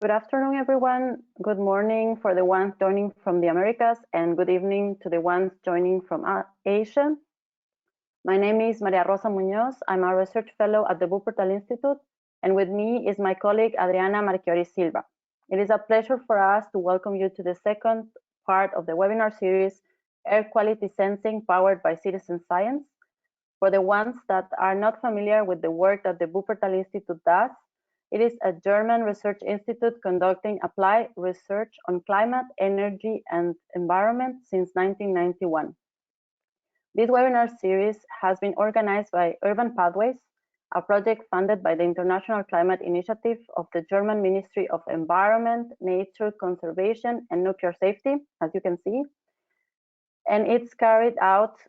Good afternoon, everyone. Good morning for the ones joining from the Americas, and good evening to the ones joining from Asia. My name is Maria Rosa Muñoz. I'm a research fellow at the Wuppertal Institute, and with me is my colleague Adriana Marchiori Silva. It is a pleasure for us to welcome you to the second part of the webinar series, Air Quality Sensing Powered by Citizen Science. For the ones that are not familiar with the work that the Wuppertal Institute does, it is a German research institute conducting applied research on climate, energy, and environment since 1991. This webinar series has been organized by Urban Pathways, a project funded by the International Climate Initiative of the German Ministry of Environment, Nature, Conservation, and Nuclear Safety, as you can see. And it's carried out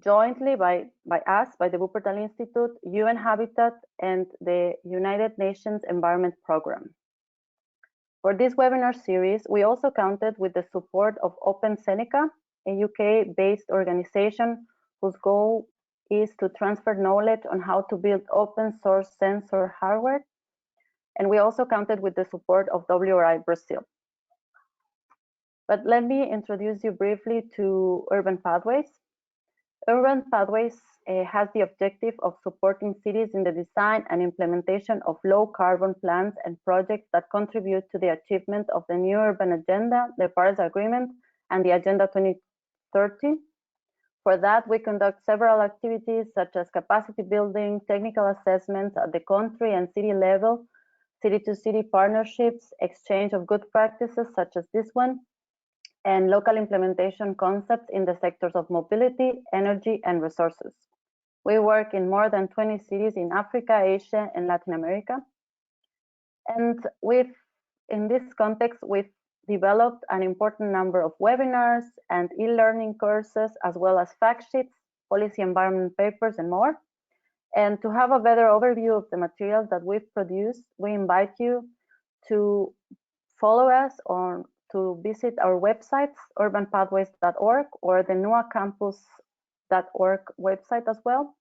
jointly by us, by the Wuppertal Institute, UN Habitat, and the United Nations Environment Programme. For this webinar series, we also counted with the support of Open Seneca, a UK-based organization whose goal is to transfer knowledge on how to build open source sensor hardware. And we also counted with the support of WRI Brazil. But let me introduce you briefly to Urban Pathways. Urban Pathways has the objective of supporting cities in the design and implementation of low carbon plans and projects that contribute to the achievement of the new urban agenda, the Paris Agreement, and the Agenda 2030. For that, we conduct several activities such as capacity building, technical assessments at the country and city level, city-to-city partnerships, exchange of good practices such as this one, and local implementation concepts in the sectors of mobility, energy, and resources. We work in more than 20 cities in Africa, Asia, and Latin America. And in this context, we've developed an important number of webinars and e-learning courses, as well as fact sheets, policy environment papers, and more. And to have a better overview of the materials that we've produced, we invite you to follow us on to visit our websites, urbanpathways.org or the nuacampus.org website as well.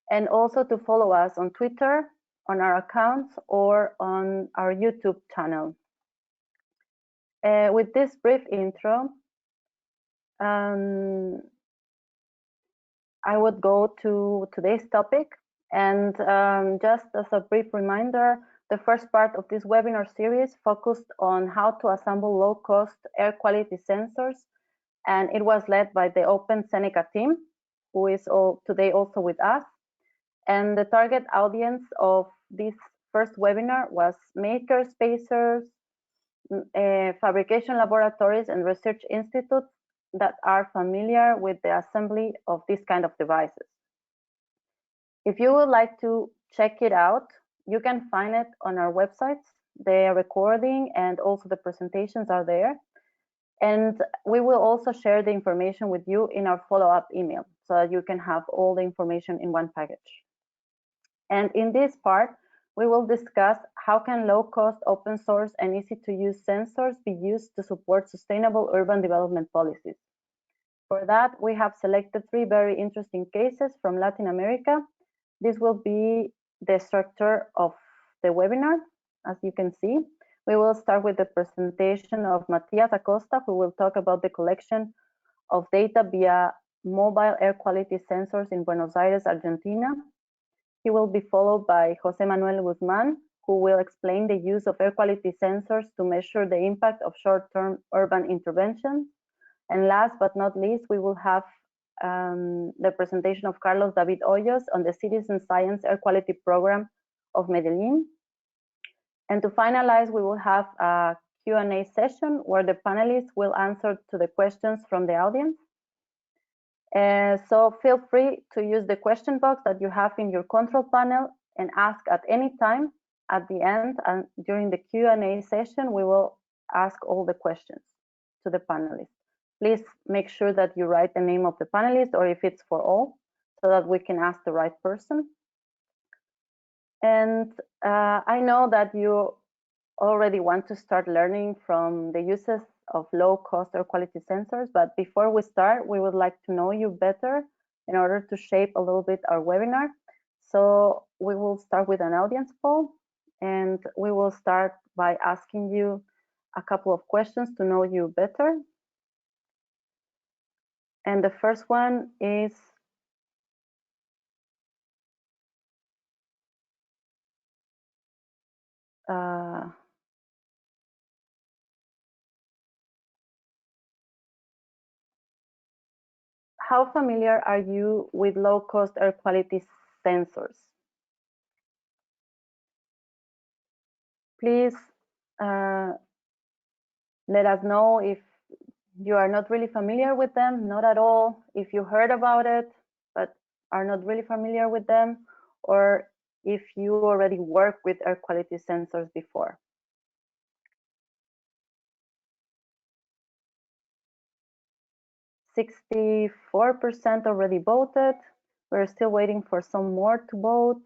And also to follow us on Twitter, on our accounts, or on our YouTube channel. With this brief intro, I would go to today's topic. And just as a brief reminder, the first part of this webinar series focused on how to assemble low-cost air quality sensors, and it was led by the Open Seneca team, who is today also with us. And the target audience of this first webinar was maker spacers, fabrication laboratories, and research institutes that are familiar with the assembly of this kind of devices. If you would like to check it out, you can find it on our websites. The recording and also the presentations are there. And we will also share the information with you in our follow-up email so that you can have all the information in one package. And in this part, we will discuss how can low-cost, open source, and easy-to-use sensors be used to support sustainable urban development policies. For that, we have selected 3 very interesting cases from Latin America. This will be the structure of the webinar, as you can see. We will start with the presentation of Matías Acosta, who will talk about the collection of data via mobile air quality sensors in Buenos Aires, Argentina. He will be followed by José Manuel Guzmán, who will explain the use of air quality sensors to measure the impact of short-term urban interventions. And last but not least, we will have the presentation of Carlos David Hoyos on the Citizen Science Air Quality Program of Medellín. And to finalize, we will have a Q&A session where the panelists will answer to the questions from the audience. So feel free to use the question box that you have in your control panel and ask at any time. At the end and during the Q&A session, we will ask all the questions to the panelists. Please make sure that you write the name of the panelist, or if it's for all, so that we can ask the right person. And I know that you already want to start learning from the uses of low-cost air quality sensors, but before we start, we would like to know you better in order to shape a little bit our webinar. So we will start with an audience poll. and we will start by asking you a couple of questions to know you better. And the first one is, how familiar are you with low-cost air quality sensors? Please let us know if you are not really familiar with them, not at all, if you heard about it, but are not really familiar with them, or if you already work with air quality sensors before. %64% already voted. We're still waiting for some more to vote.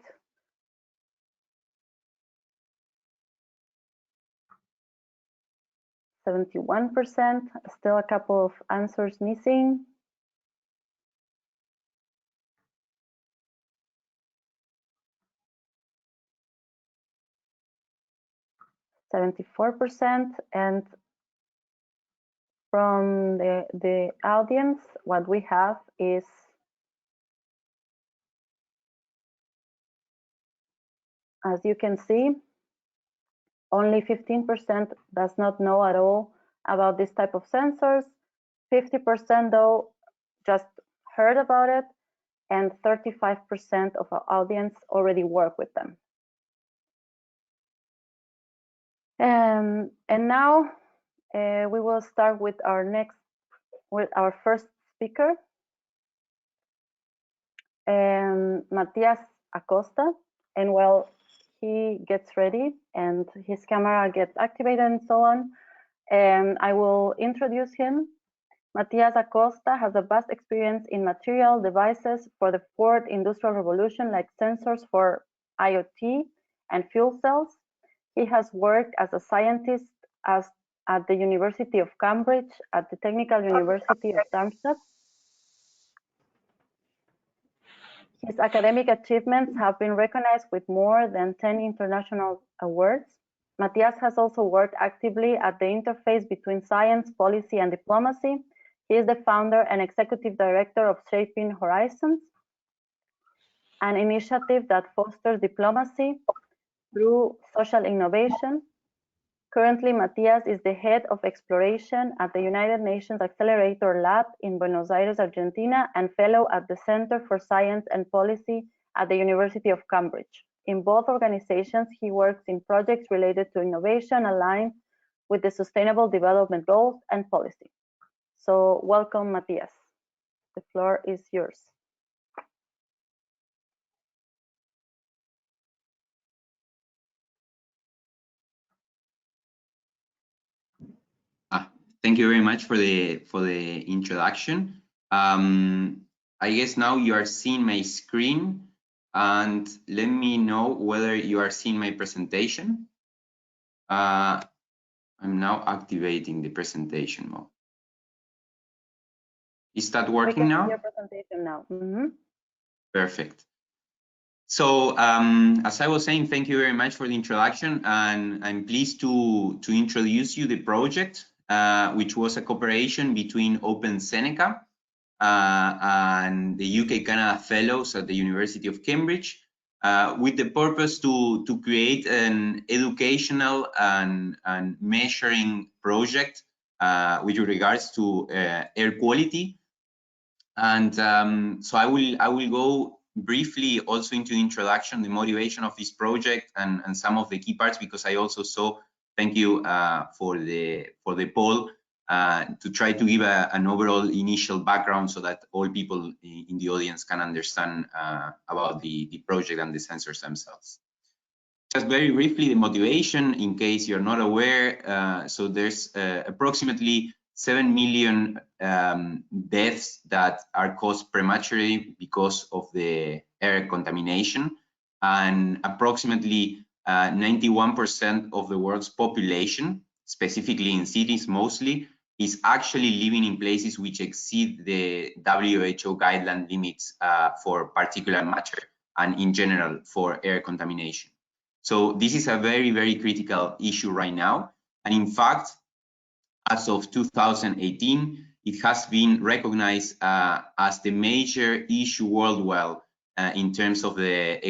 %71%, still a couple of answers missing. %74%, and from the audience, what we have is as you can see, only 15% does not know at all about this type of sensors. 50% though just heard about it, and 35% of our audience already work with them. And now we will start with our first speaker, Matías Acosta. And while he gets ready and his camera gets activated and so on, I will introduce him. Matías Acosta has a vast experience in material devices for the fourth industrial revolution, like sensors for IoT and fuel cells. He has worked as a scientist at the University of Cambridge, at the Technical University of Darmstadt. His academic achievements have been recognized with more than 10 international awards. Matías has also worked actively at the interface between science, policy, and diplomacy. He is the founder and executive director of Shaping Horizons, an initiative that fosters diplomacy through social innovation. Currently, Matías is the head of exploration at the United Nations Accelerator Lab in Buenos Aires, Argentina, and fellow at the Center for Science and Policy at the University of Cambridge. In both organizations, he works in projects related to innovation aligned with the Sustainable Development Goals and policy. So welcome, Matías. The floor is yours. Thank you very much for the introduction. I guess now you are seeing my screen, and let me know whether you are seeing my presentation. I'm now activating the presentation mode. Is that working now? Your presentation now. Mm-hmm. Perfect. So as I was saying, thank you very much for the introduction, and I'm pleased to introduce you the project, which was a cooperation between Open Seneca and the UK-Canada Fellows at the University of Cambridge, with the purpose to create an educational and measuring project with regards to air quality. And so I will go briefly also into the introduction, the motivation of this project, and some of the key parts, because I also saw, thank you for the poll, to try to give an overall initial background so that all people in the audience can understand about the project and the sensors themselves. Just very briefly, the motivation, in case you're not aware, so there's approximately 7 million deaths that are caused prematurely because of the air contamination, and approximately 91% of the world's population, specifically in cities mostly, is actually living in places which exceed the WHO guideline limits for particulate matter and in general for air contamination. So this is a very, very critical issue right now. And in fact, as of 2018, it has been recognized as the major issue worldwide in terms of the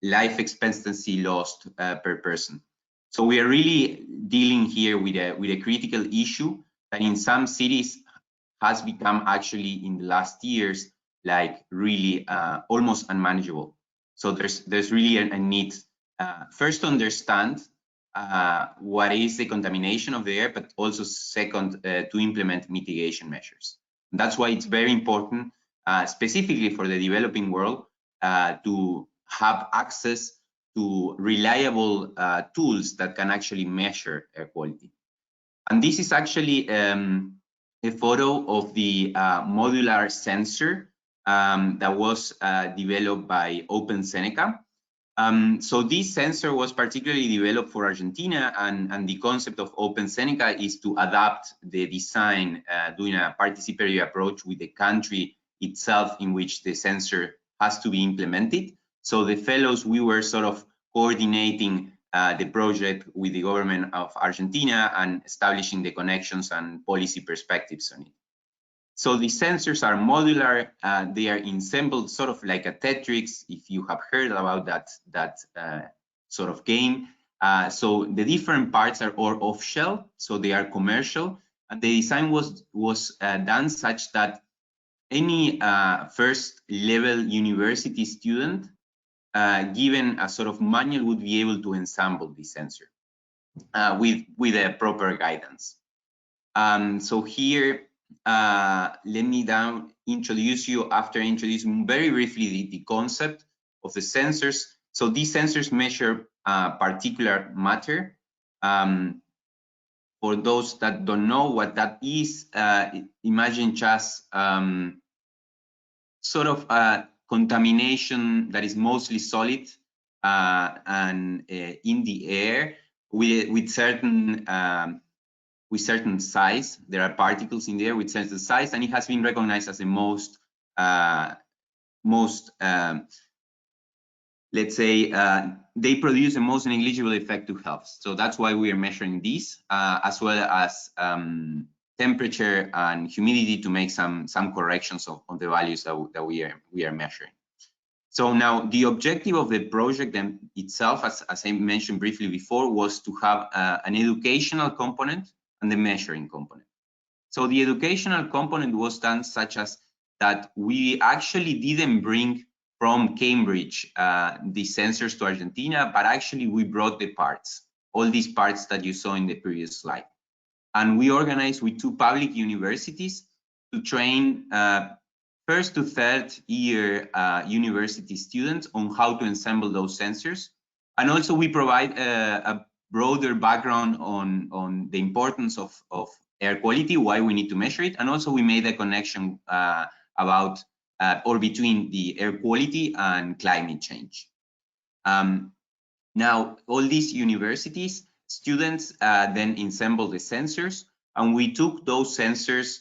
life expectancy lost per person. So we are really dealing here with a critical issue that in some cities has become actually in the last years like really almost unmanageable. So there's really a need first to understand what is the contamination of the air, but also second to implement mitigation measures. And that's why it's very important, specifically for the developing world, to have access to reliable tools that can actually measure air quality. And this is actually a photo of the modular sensor that was developed by Open Seneca. So this sensor was particularly developed for Argentina, and the concept of Open Seneca is to adapt the design, doing a participatory approach with the country itself in which the sensor has to be implemented. So the fellows, we were sort of coordinating the project with the government of Argentina and establishing the connections and policy perspectives on it. So the sensors are modular, they are assembled sort of like a Tetris, if you have heard about that sort of game. So the different parts are all off-shelf, so they are commercial. And the design was done such that any first level university student given a sort of manual would be able to assemble the sensor with a proper guidance. So here, let me introduce you, after introducing very briefly the concept of the sensors. So these sensors measure particular matter. For those that don't know what that is, imagine just sort of a contamination that is mostly solid and in the air with certain size. There are particles in there with certain size, and it has been recognized as the most let's say, they produce the most negligible effect to health. So that's why we are measuring these, as well as temperature and humidity to make some corrections on the values that we are measuring. So now the objective of the project itself, as I mentioned briefly before, was to have an educational component and the measuring component. So the educational component was done such as that we actually didn't bring from Cambridge the sensors to Argentina, but actually we brought the parts, all these parts that you saw in the previous slide. And we organized with 2 public universities to train first to third year university students on how to assemble those sensors. And also we provide a broader background on the importance of air quality, why we need to measure it. And also we made a connection about or between the air quality and climate change. Now, all these universities, students then assembled the sensors, and we took those sensors,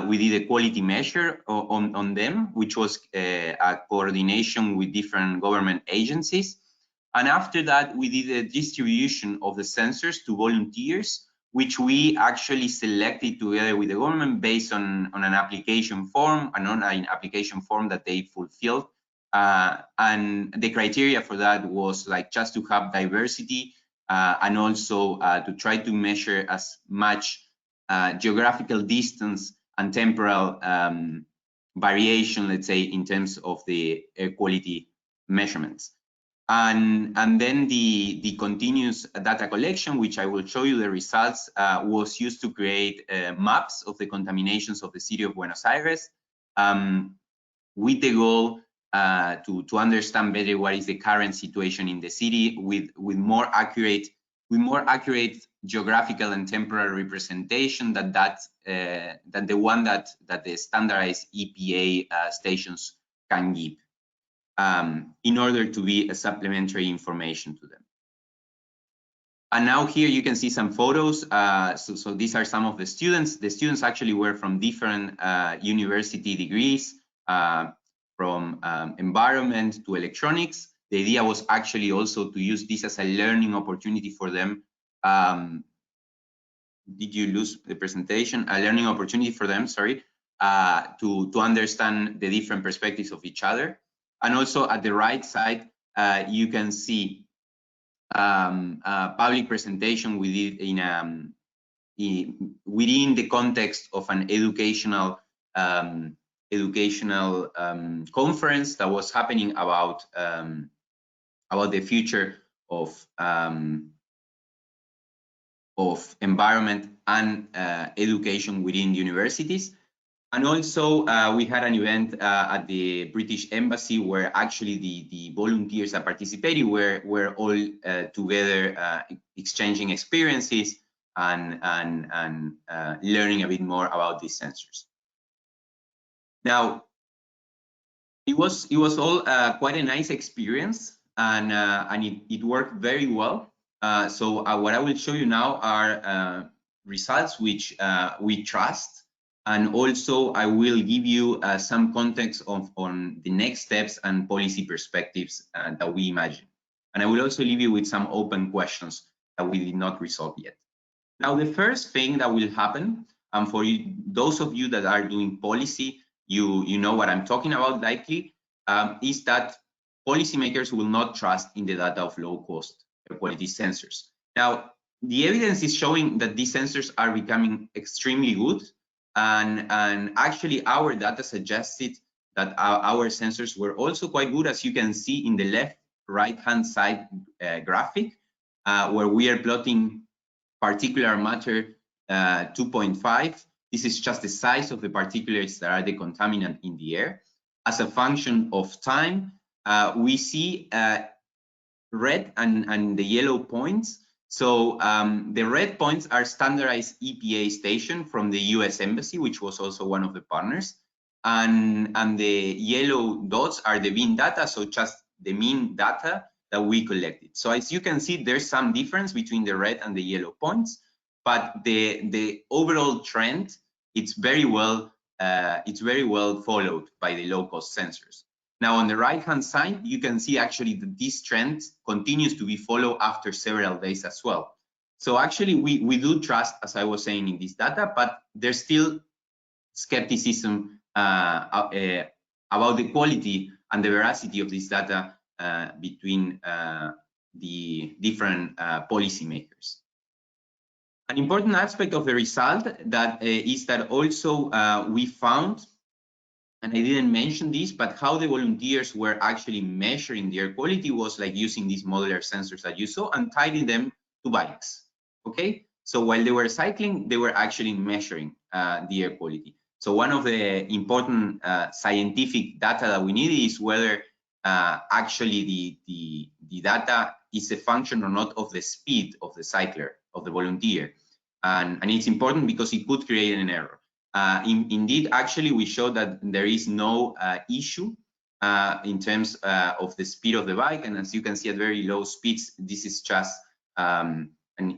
we did a quality measure on them, which was a coordination with different government agencies. And after that, we did a distribution of the sensors to volunteers, which we actually selected together with the government based on an application form, an online application form that they fulfilled. And the criteria for that was like just to have diversity and also to try to measure as much geographical distance and temporal variation, let's say, in terms of the air quality measurements. And then the continuous data collection, which I will show you the results, was used to create maps of the contaminations of the city of Buenos Aires, with the goal to understand better what is the current situation in the city with more accurate geographical and temporal representation than the one that the standardized EPA stations can give. In order to be a supplementary information to them. And now here you can see some photos. So these are some of the students. The students actually were from different university degrees, from environment to electronics. the idea was actually also to use this as a learning opportunity for them. Did you lose the presentation? A learning opportunity for them, sorry, to understand the different perspectives of each other. And also at the right side, you can see a public presentation we did within the context of an educational conference that was happening about the future of environment and education within universities. And also we had an event at the British Embassy where actually the volunteers that participated were all together exchanging experiences and learning a bit more about these sensors. Now, it was all quite a nice experience, and it worked very well. So what I will show you now are results which we trust, and also I will give you some context on the next steps and policy perspectives that we imagine. And I will also leave you with some open questions that we did not resolve yet. Now, the first thing that will happen, and for you, those of you that are doing policy, you know what I'm talking about likely, is that policymakers will not trust in the data of low-cost air quality sensors. Now, the evidence is showing that these sensors are becoming extremely good, and actually our data suggested that our sensors were also quite good, as you can see in the left right-hand side graphic, where we are plotting particulate matter 2.5. This is just the size of the particulates that are the contaminant in the air. As a function of time, we see red and the yellow points. So the red points are standardized EPA station from the US Embassy, which was also one of the partners. And the yellow dots are the mean data, so just the mean data that we collected. So as you can see, there's some difference between the red and the yellow points, but the overall trend, it's very well followed by the low-cost sensors. Now, on the right-hand side, you can see actually that this trend continues to be followed after several days as well. So actually, we do trust, as I was saying, in this data, but there's still skepticism about the quality and the veracity of this data between the different policymakers. An important aspect of the result that is that also we found, and I didn't mention this, but how the volunteers were actually measuring the air quality was like using these modular sensors that you saw and tying them to bikes. Okay, so while they were cycling, they were actually measuring the air quality. So one of the important scientific data that we need is whether actually the data is a function or not of the speed of the cycler, of the volunteer. And it's important because it could create an error. Indeed, actually, we showed that there is no issue in terms of the speed of the bike. And as you can see at very low speeds, this is just an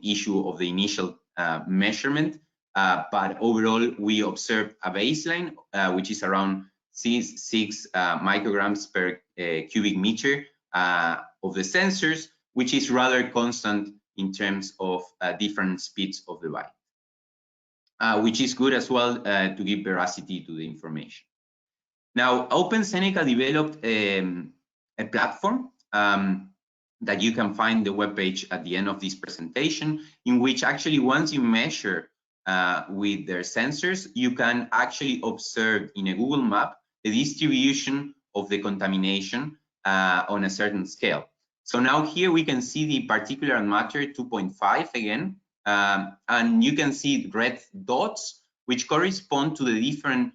issue of the initial measurement. But overall, we observed a baseline, which is around 6 micrograms per cubic meter of the sensors, which is rather constant in terms of different speeds of the bike, which is good as well to give veracity to the information. Now, OpenSeneca developed a platform that you can find the webpage at the end of this presentation, in which actually once you measure with their sensors, you can actually observe in a Google map the distribution of the contamination on a certain scale. So now here we can see the particulate matter 2.5 again, and you can see red dots, which correspond to the different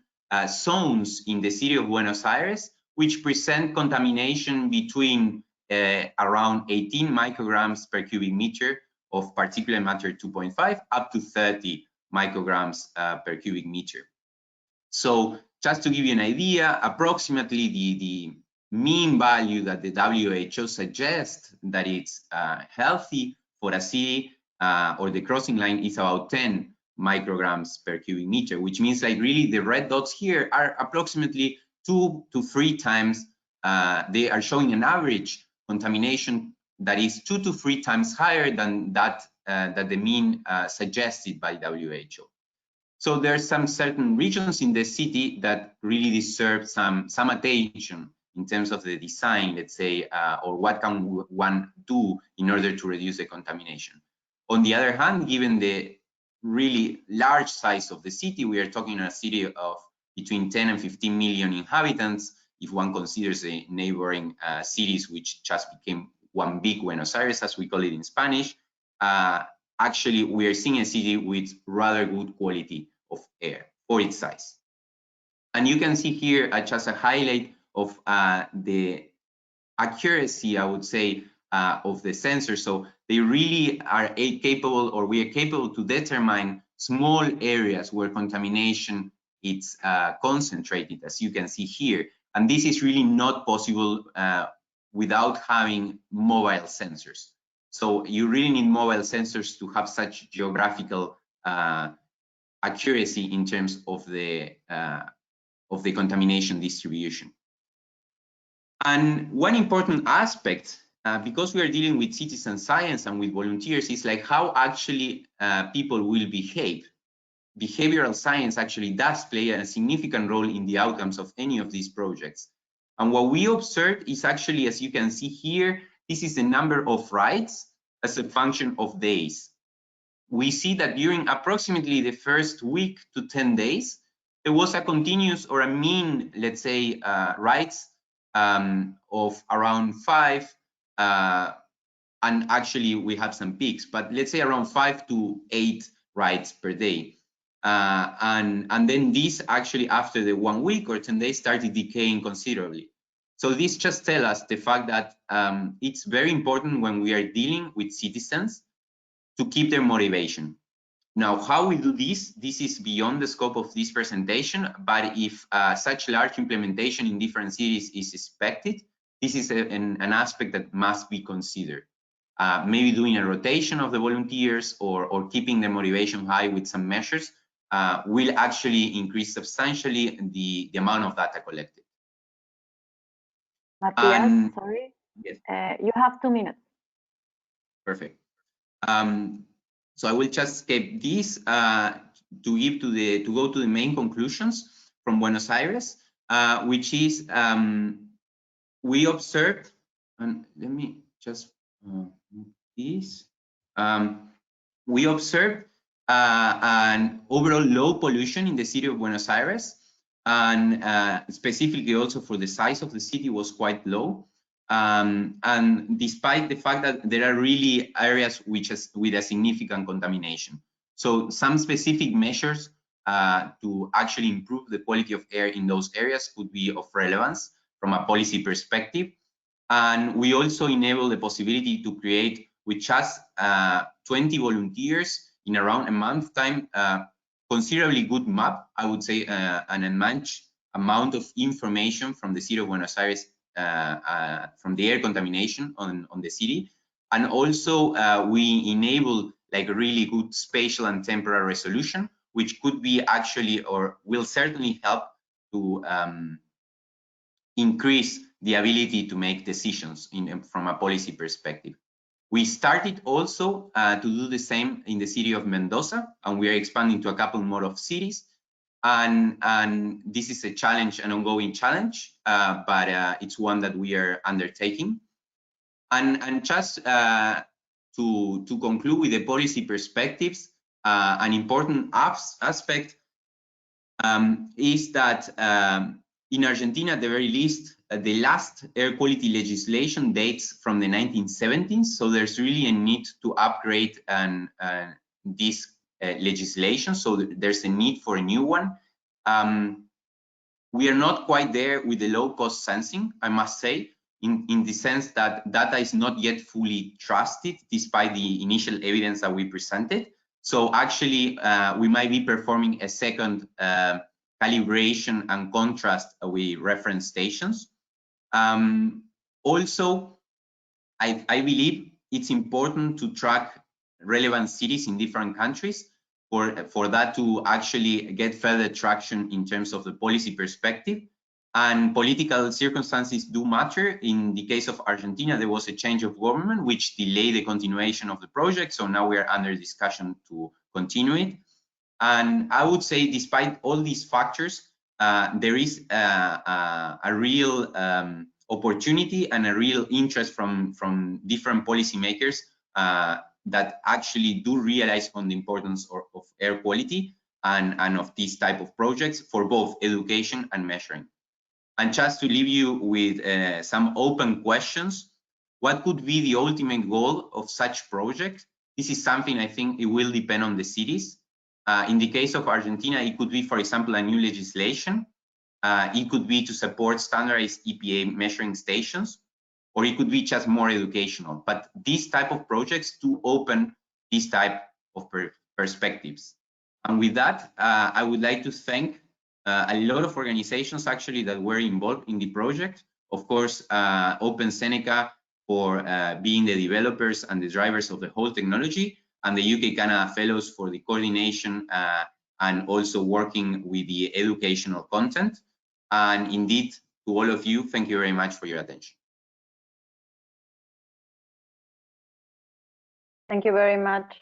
zones in the city of Buenos Aires, which present contamination between around 18 micrograms per cubic meter of particulate matter 2.5 up to 30 micrograms per cubic meter. So just to give you an idea, approximately the mean value that the WHO suggests that it's healthy for a city or the crossing line is about 10 micrograms per cubic meter, which means like really the red dots here are approximately 2 to 3 times, they are showing an average contamination that is 2 to 3 times higher than that the mean suggested by WHO. So there's some certain regions in the city that really deserve some attention in terms of the design, let's say, or what can one do in order to reduce the contamination. On the other hand, given the really large size of the city, we are talking a city of between 10 and 15 million inhabitants, if one considers the neighboring cities, which just became one big Buenos Aires, as we call it in Spanish. Actually, we are seeing a city with rather good quality of air for its size. And you can see here just a highlight of the accuracy, I would say, of the sensors. So they really are capable, or we are capable to determine small areas where contamination is concentrated, as you can see here. And this is really not possible without having mobile sensors. So you really need mobile sensors to have such geographical accuracy in terms of the contamination distribution. And one important aspect, because we are dealing with citizen science and with volunteers, is like how actually people will behave. Behavioral science actually does play a significant role in the outcomes of any of these projects. And what we observed is actually, as you can see here, this is the number of rides as a function of days. We see that during approximately the first week to 10 days, there was a continuous or a mean, let's say, rides of around 5, and actually we have some peaks, but let's say around 5 to 8 rides per day. And then this actually, after the 1 week or 10 days, started decaying considerably. So this just tells us the fact that it's very important when we are dealing with citizens to keep their motivation. Now, how we do this is beyond the scope of this presentation, but if such large implementation in different cities is expected, this is an aspect that must be considered. Maybe doing a rotation of the volunteers or keeping the motivation high with some measures will actually increase substantially the amount of data collected. Matías, sorry. Yes. You have 2 minutes. Perfect. So I will just skip this to go to the main conclusions from Buenos Aires, which is we observed, and let me just move this. We observed an overall low pollution in the city of Buenos Aires, and specifically also for the size of the city was quite low. And despite the fact that there are really areas with a significant contamination. So some specific measures to actually improve the quality of air in those areas could be of relevance from a policy perspective. And we also enable the possibility to create, with just 20 volunteers in around a month time, considerably good map, I would say, an unmatched amount of information from the city of Buenos Aires, from the air contamination on the city. And also we enable like a really good spatial and temporal resolution, which could be actually, or will certainly help to increase the ability to make decisions from a policy perspective. We started also to do the same in the city of Mendoza, and we are expanding to a couple more of cities. And this is a challenge, an ongoing challenge, but it's one that we are undertaking. And just to conclude with the policy perspectives, an important aspect is that in Argentina, at the very least, the last air quality legislation dates from the 1970s. So there's really a need to upgrade this legislation. So there's a need for a new one. We are not quite there with the low cost sensing, I must say, in the sense that data is not yet fully trusted, despite the initial evidence that we presented. So actually, we might be performing a second calibration and contrast with reference stations. Also, I believe it's important to track relevant cities in different countries for that to actually get further traction in terms of the policy perspective. And political circumstances do matter. In the case of Argentina, there was a change of government which delayed the continuation of the project. So now we are under discussion to continue it. And I would say, despite all these factors, there is a real opportunity and a real interest from different policymakers that actually do realize on the importance of air quality and of these type of projects for both education and measuring. And just to leave you with some open questions, what could be the ultimate goal of such project? This is something I think it will depend on the cities. In the case of Argentina, it could be, for example, a new legislation. It could be to support standardized EPA measuring stations, or it could be just more educational. But these type of projects do open these type of perspectives. And with that, I would like to thank a lot of organizations actually that were involved in the project. Of course, Open Seneca for being the developers and the drivers of the whole technology, and the UK Canada Fellows for the coordination and also working with the educational content. And indeed, to all of you, thank you very much for your attention. Thank you very much,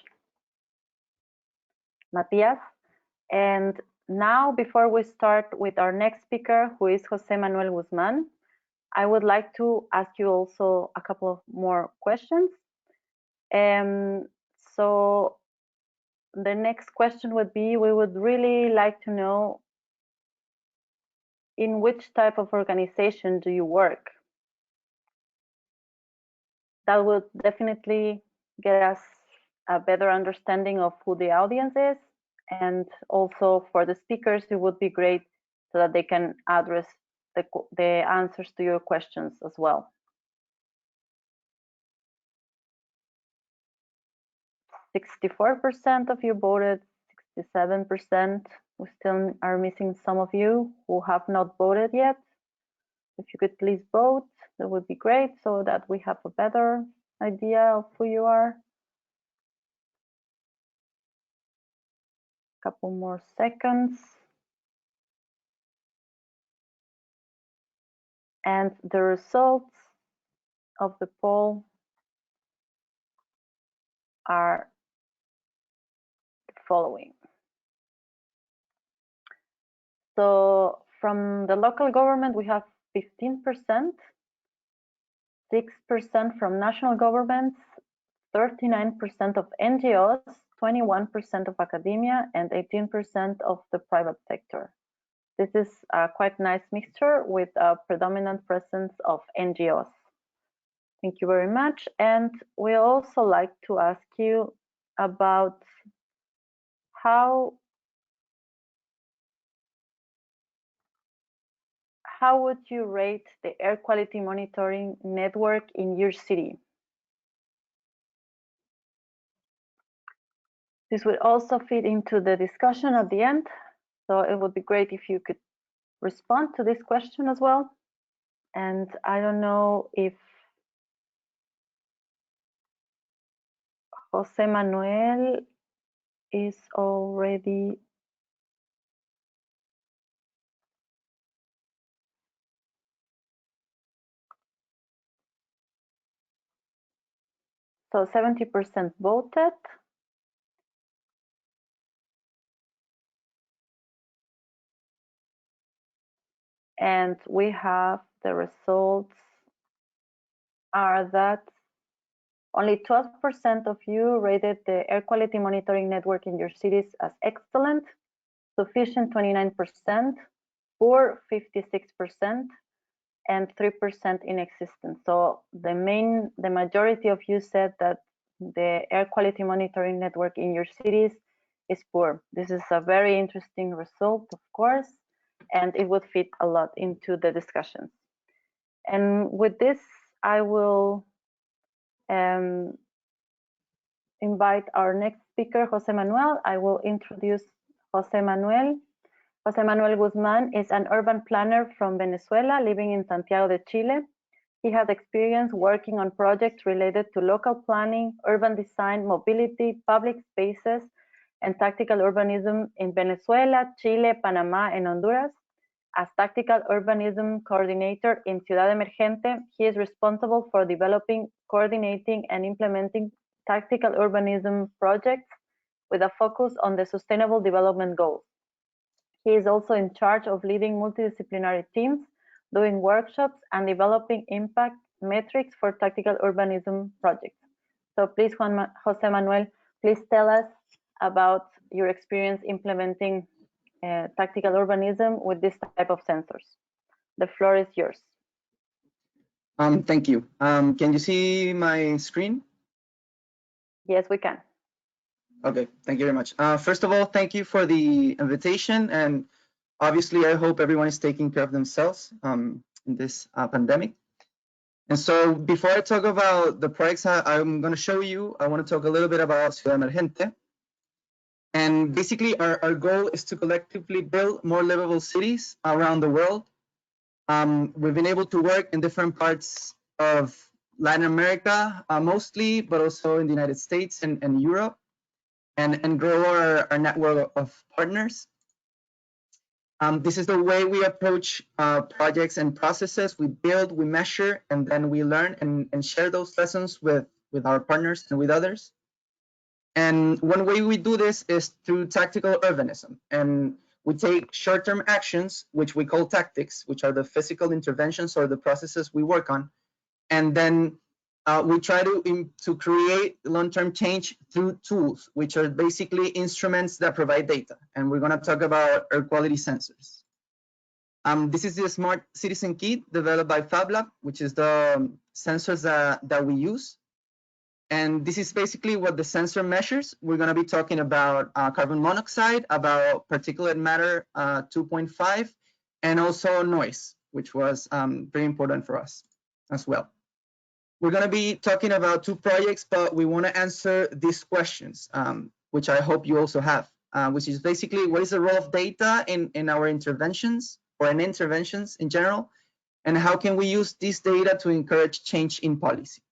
Matías. And now, before we start with our next speaker, who is José Manuel Guzmán, I would like to ask you also a couple of more questions. So the next question would be, we would really like to know in which type of organization do you work? That would definitely get us a better understanding of who the audience is. And also for the speakers, it would be great so that they can address the answers to your questions as well. 64% of you voted, 67%. We still are missing some of you who have not voted yet. If you could please vote, that would be great so that we have a better idea of who you are. Couple more seconds. And the results of the poll are the following. So from the local government, we have 15%, 6% from national governments, 39% of NGOs, 21% of academia, and 18% of the private sector. This is a quite nice mixture with a predominant presence of NGOs. Thank you very much. And we also like to ask you about how would you rate the air quality monitoring network in your city? This would also fit into the discussion at the end. So it would be great if you could respond to this question as well. And I don't know if José Manuel is already. So 70% voted. And we have the results are that only 12% of you rated the air quality monitoring network in your cities as excellent, sufficient 29%, poor 56%, and 3% inexistent. So the majority of you said that the air quality monitoring network in your cities is poor. This is a very interesting result, of course, and it would fit a lot into the discussions. And with this, I will invite our next speaker, José Manuel. I will introduce José Manuel. José Manuel Guzmán is an urban planner from Venezuela living in Santiago de Chile. He has experience working on projects related to local planning, urban design, mobility, public spaces, and tactical urbanism in Venezuela, Chile, Panama, and Honduras. As Tactical Urbanism Coordinator in Ciudad Emergente, he is responsible for developing, coordinating, and implementing tactical urbanism projects with a focus on the Sustainable Development Goals. He is also in charge of leading multidisciplinary teams, doing workshops, and developing impact metrics for tactical urbanism projects. So please, José Manuel, please tell us about your experience implementing tactical urbanism with this type of sensors. The floor is yours. Thank you. Can you see my screen? Yes, we can. Okay, thank you very much. First of all, thank you for the invitation, and obviously I hope everyone is taking care of themselves in this pandemic. And so before I talk about the projects I'm going to show you, I want to talk a little bit about Ciudad Emergente. And basically our goal is to collectively build more livable cities around the world. We've been able to work in different parts of Latin America mostly, but also in the United States and Europe, and grow our network of partners. This is the way we approach projects and processes. We build, we measure, and then we learn and share those lessons with our partners and with others. And one way we do this is through tactical urbanism. And we take short-term actions, which we call tactics, which are the physical interventions or the processes we work on. And then we try to create long-term change through tools, which are basically instruments that provide data. And we're going to talk about air quality sensors. This is the Smart Citizen Kit developed by FabLab, which is the sensors that we use. And this is basically what the sensor measures. We're going to be talking about carbon monoxide, about particulate matter 2.5, and also noise, which was very important for us as well. We're going to be talking about two projects, but we want to answer these questions, which I hope you also have, which is basically what is the role of data in our interventions or in interventions in general, and how can we use this data to encourage change in policy.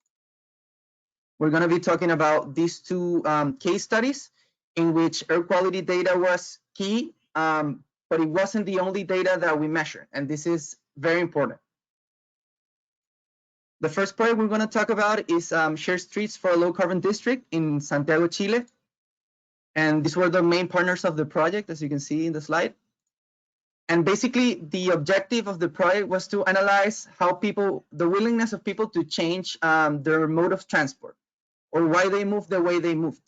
We're going to be talking about these two case studies in which air quality data was key, but it wasn't the only data that we measured, and this is very important. The first project we're going to talk about is Shared Streets for a Low Carbon District in Santiago, Chile. And these were the main partners of the project, as you can see in the slide. And basically, the objective of the project was to analyze how the willingness of people to change their mode of transport, or why they moved the way they moved.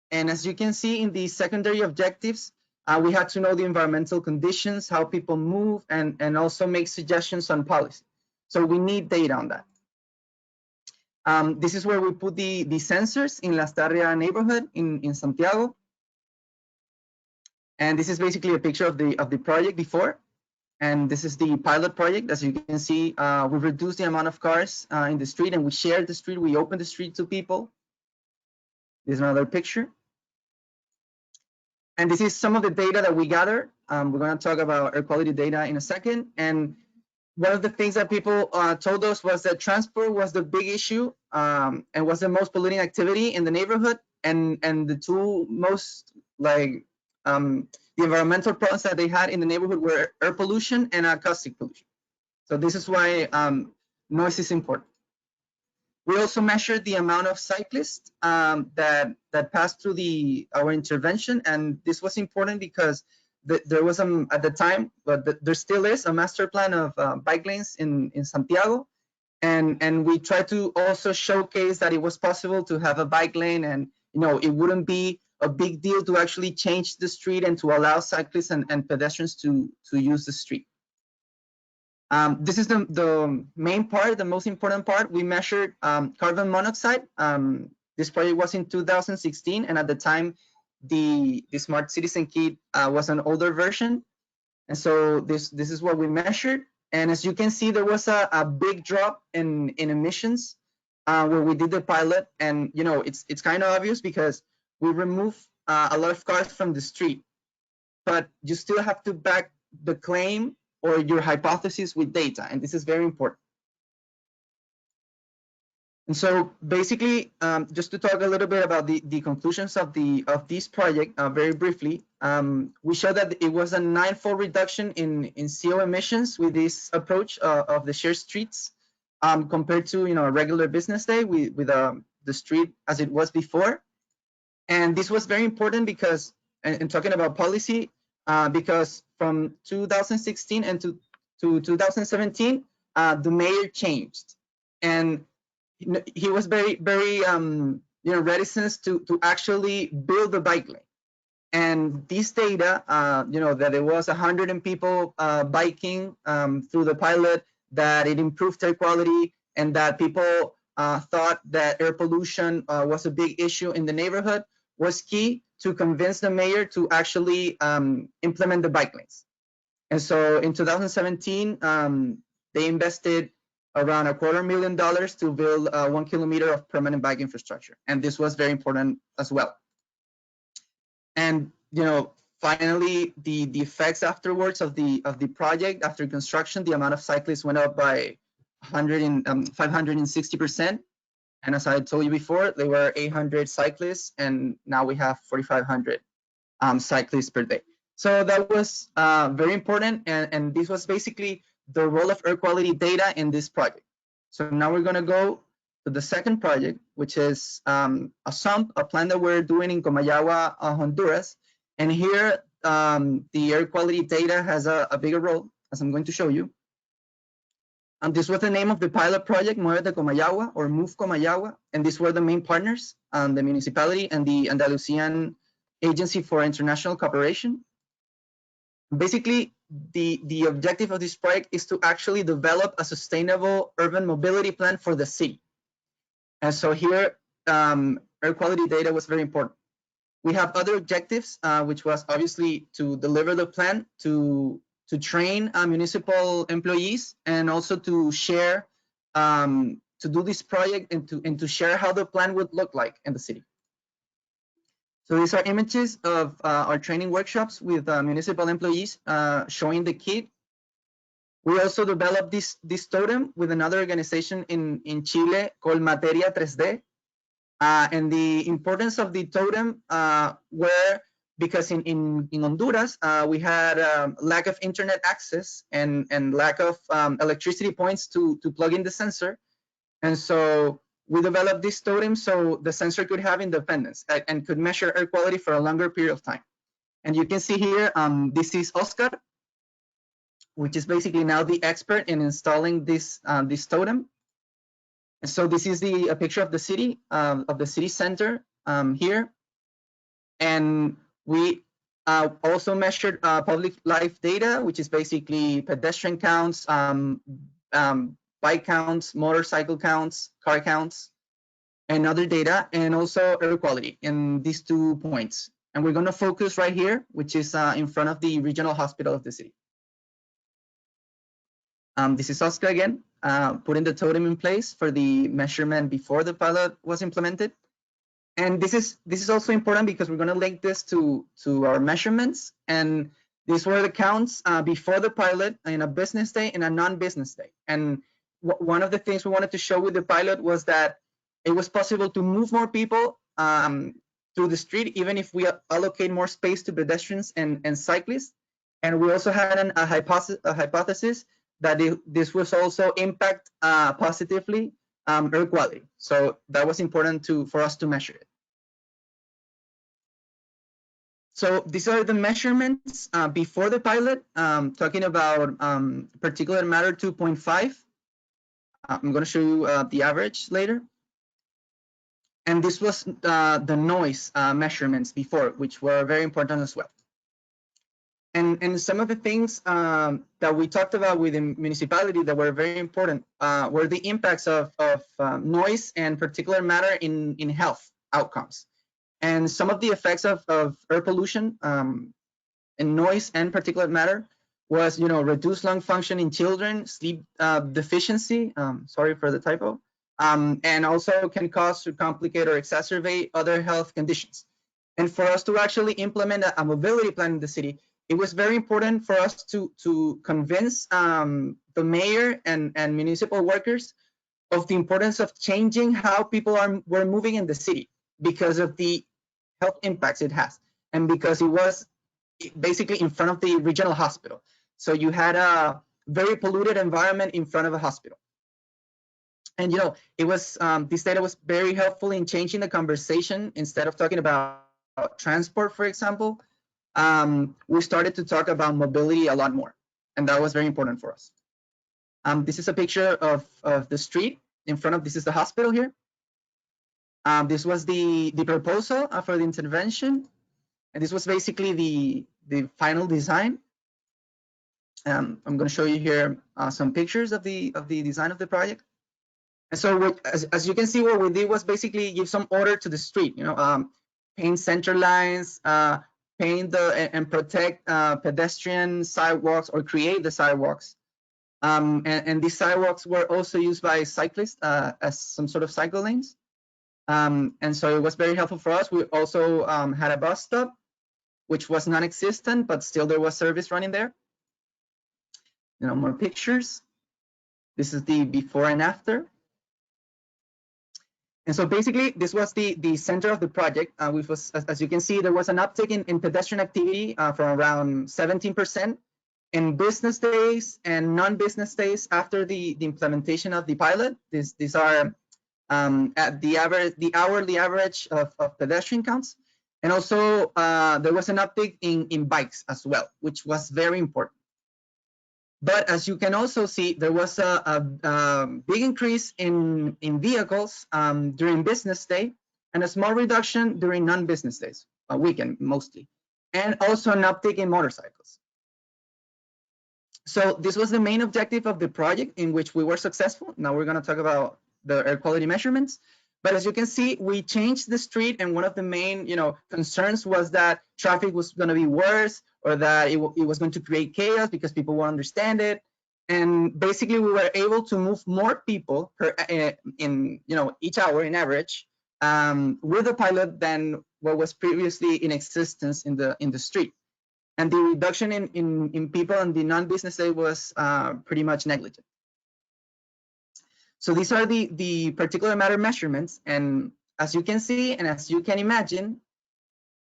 And as you can see in the secondary objectives, we had to know the environmental conditions, how people move, and also make suggestions on policy. So we need data on that. This is where we put the sensors in La Starria neighborhood in Santiago. And this is basically a picture of the project before. And this is the pilot project. As you can see, we reduced the amount of cars in the street, and we shared the street. We opened the street to people. This is another picture. And this is some of the data that we gathered. We're going to talk about air quality data in a second. And one of the things that people told us was that transport was the big issue and was the most polluting activity in the neighborhood. And the two most the environmental problems that they had in the neighborhood were air pollution and acoustic pollution. So this is why noise is important. We also measured the amount of cyclists that passed through our intervention, and this was important because there was at the time, but there still is a master plan of bike lanes in Santiago, and we tried to also showcase that it was possible to have a bike lane, and it wouldn't be a big deal to actually change the street and to allow cyclists and pedestrians to use the street. This is the main part, the most important part. We measured carbon monoxide. This project was in 2016, and at the time, the Smart Citizen Kit was an older version. And so this is what we measured. And as you can see, there was a big drop in emissions where we did the pilot. And it's kind of obvious because we removed a lot of cars from the street, but you still have to back the claim or your hypothesis with data, and this is very important. And so basically, just to talk a little bit about the conclusions of this project, very briefly, we showed that it was a 9-fold reduction in CO emissions with this approach of the shared streets, compared to a regular business day with the street as it was before. And this was very important because, and talking about policy, because from 2016 and to 2017, the mayor changed, and he was very reticent to actually build the bike lane. And this data, that there was 100 people biking through the pilot, that it improved air quality, and that people thought that air pollution was a big issue in the neighborhood, was key to convince the mayor to actually implement the bike lanes. And so in 2017, they invested around $250,000 to build 1 kilometer of permanent bike infrastructure. And this was very important as well. And finally, the effects afterwards of the project, after construction, the amount of cyclists went up by 560%. And as I told you before, there were 800 cyclists, and now we have 4,500 cyclists per day. So that was very important, and this was basically the role of air quality data in this project. So now we're going to go to the second project, which is a sump, a plant that we're doing in Comayagua, Honduras. And here, the air quality data has a bigger role, as I'm going to show you. And this was the name of the pilot project, Muévete Comayagua, or Move Comayagua. And these were the main partners, the municipality and the Andalusian Agency for International Cooperation. Basically, the objective of this project is to actually develop a sustainable urban mobility plan for the city. And so here, air quality data was very important. We have other objectives, which was obviously to deliver the plan, to train municipal employees, and also to share, to do this project and to share how the plan would look like in the city. So these are images of our training workshops with municipal employees showing the kit. We also developed this totem with another organization in Chile called Materia 3D. And the importance of the totem were because in Honduras, we had lack of internet access and lack of electricity points to plug in the sensor. And so we developed this totem so the sensor could have independence and could measure air quality for a longer period of time. And you can see here, this is Oscar, which is basically now the expert in installing this totem. And so this is a picture of the city center here. And we also measured public life data, which is basically pedestrian counts, bike counts, motorcycle counts, car counts, and other data, and also air quality in these 2 points. And we're going to focus right here, which is in front of the regional hospital of the city. This is Oscar again, putting the totem in place for the measurement before the pilot was implemented. And this is also important because we're going to link this to our measurements. And these were the counts before the pilot in a business day and a non-business day. And one of the things we wanted to show with the pilot was that it was possible to move more people through the street, even if we allocate more space to pedestrians and cyclists. And we also had a hypothesis that this was also impact positively air quality. So that was important for us to measure it. So these are the measurements before the pilot, talking about particulate matter 2.5. I'm going to show you the average later. And this was the noise measurements before, which were very important as well. And some of the things that we talked about with the municipality that were very important were the impacts of noise and particulate matter in health outcomes. And some of the effects of air pollution and noise and particulate matter was, reduced lung function in children, sleep deficiency, sorry for the typo, and also can cause to complicate or exacerbate other health conditions. And for us to actually implement a mobility plan in the city, it was very important for us to convince the mayor and municipal workers of the importance of changing how people were moving in the city because of the health impacts it has, and because it was basically in front of the regional hospital. So you had a very polluted environment in front of a hospital. And it was this data was very helpful in changing the conversation. Instead of talking about transport, for example, we started to talk about mobility a lot more, and that was very important for us. This is a picture of the street in front of, this is the hospital here. This was the proposal for the intervention, and this was basically the final design. I'm going to show you here some pictures of the design of the project. And so as you can see, what we did was basically give some order to the street, paint center lines, paint and protect pedestrian sidewalks, or create the sidewalks. And these sidewalks were also used by cyclists as some sort of cycle lanes. And so it was very helpful for us. We also had a bus stop, which was non-existent, but still there was service running there. More pictures. This is the before and after. And so basically, this was the center of the project, which was, as you can see, there was an uptick in pedestrian activity from around 17% in business days and non-business days after the implementation of the pilot. These are at the hourly average of pedestrian counts. And also there was an uptick in bikes as well, which was very important. But as you can also see, there was a big increase in vehicles during business day, and a small reduction during non-business days, a weekend mostly, and also an uptick in motorcycles. So this was the main objective of the project, in which we were successful. Now we're going to talk about the air quality measurements. But as you can see, we changed the street, and one of the main concerns was that traffic was going to be worse, or that it was going to create chaos because people won't understand it. And basically, we were able to move more people in each hour in average with the pilot than what was previously in existence in the street. And the reduction in people on the non-business day was pretty much negligible. So these are the particular matter measurements, and as you can see and as you can imagine,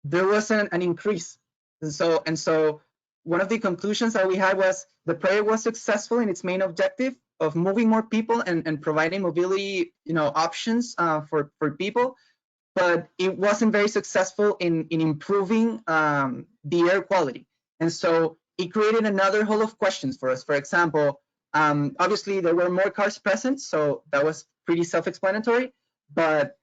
there was an increase. And so one of the conclusions that we had was the project was successful in its main objective of moving more people and providing mobility options for people, but it wasn't very successful in improving the air quality. And so it created another whole of questions for us. For example, obviously there were more cars present, so that was pretty self-explanatory, but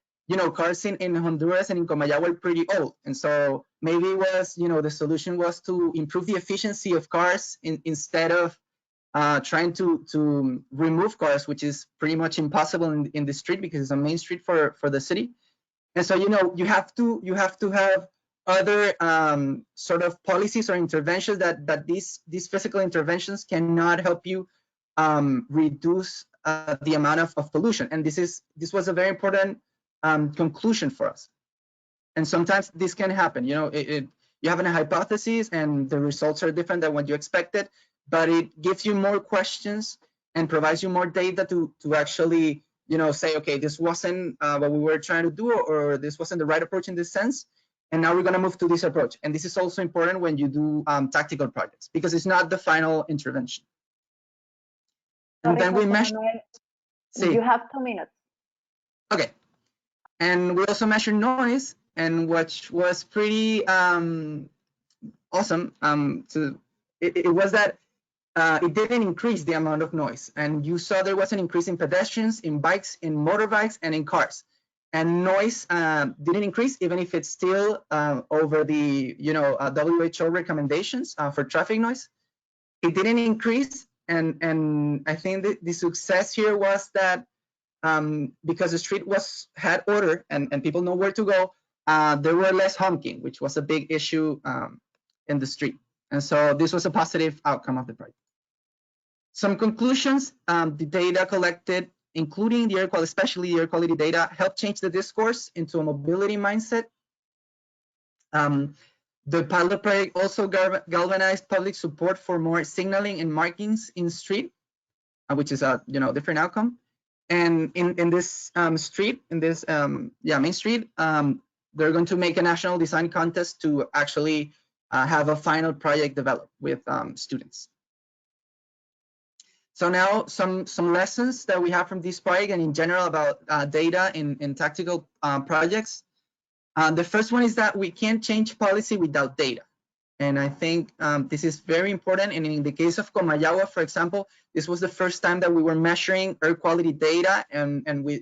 cars in Honduras and in Comayagua were pretty old. And so maybe it was, the solution was to improve the efficiency of cars instead of trying to remove cars, which is pretty much impossible in the street because it's a main street for the city. And so, you have to have other sort of policies or interventions that these physical interventions cannot help you reduce the amount of pollution. And this was a very important conclusion for us. And sometimes this can happen. You have a hypothesis and the results are different than what you expected, but it gives you more questions and provides you more data to actually say, okay, this wasn't what we were trying to do, or this wasn't the right approach in this sense, and now we're going to move to this approach. And this is also important when you do tactical projects, because it's not the final intervention. And then we measure. You have 2 minutes. Okay. And we also measured noise, and which was pretty awesome. It was that it didn't increase the amount of noise, and you saw there was an increase in pedestrians, in bikes, in motorbikes, and in cars. And noise didn't increase, even if it's still over the WHO recommendations for traffic noise. It didn't increase, and I think the success here was that because the street had order and people know where to go, there were less honking, which was a big issue in the street. And so this was a positive outcome of the project. Some conclusions: the data collected, including the air quality, especially the air quality data, helped change the discourse into a mobility mindset. The pilot project also galvanized public support for more signaling and markings in street, which is a different outcome. And in this street, in this main street, they're going to make a national design contest to actually have a final project developed with students. So now some lessons that we have from this project and in general about data in tactical projects. The first one is that we can't change policy without data. And I think this is very important. And in the case of Comayagua, for example, this was the first time that we were measuring air quality data, and we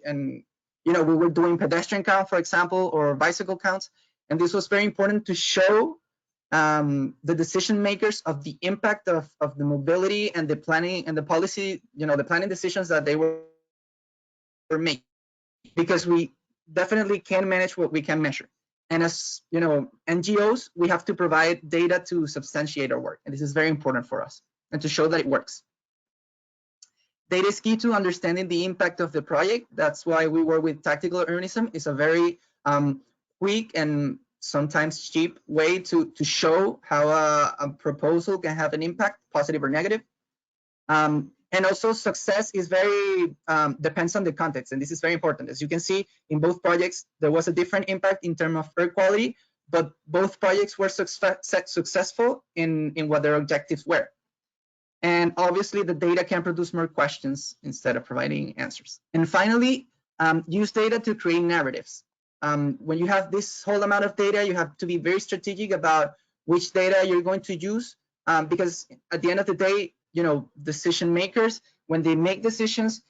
were doing pedestrian count, for example, or bicycle counts. And this was very important to show the decision makers of the impact of the mobility and the planning and the policy, the planning decisions that they were making, because we definitely can manage what we can measure. And as NGOs, we have to provide data to substantiate our work. And this is very important for us and to show that it works. Data is key to understanding the impact of the project. That's why we work with tactical urbanism. It's a very quick and sometimes cheap way to show how a proposal can have an impact, positive or negative. And also success is very, depends on the context. And this is very important. As you can see, in both projects, there was a different impact in terms of air quality, but both projects were successful in what their objectives were. And obviously the data can produce more questions instead of providing answers. And finally, use data to create narratives. When you have this whole amount of data, you have to be very strategic about which data you're going to use, because at the end of the day, decision makers, when they make decisions,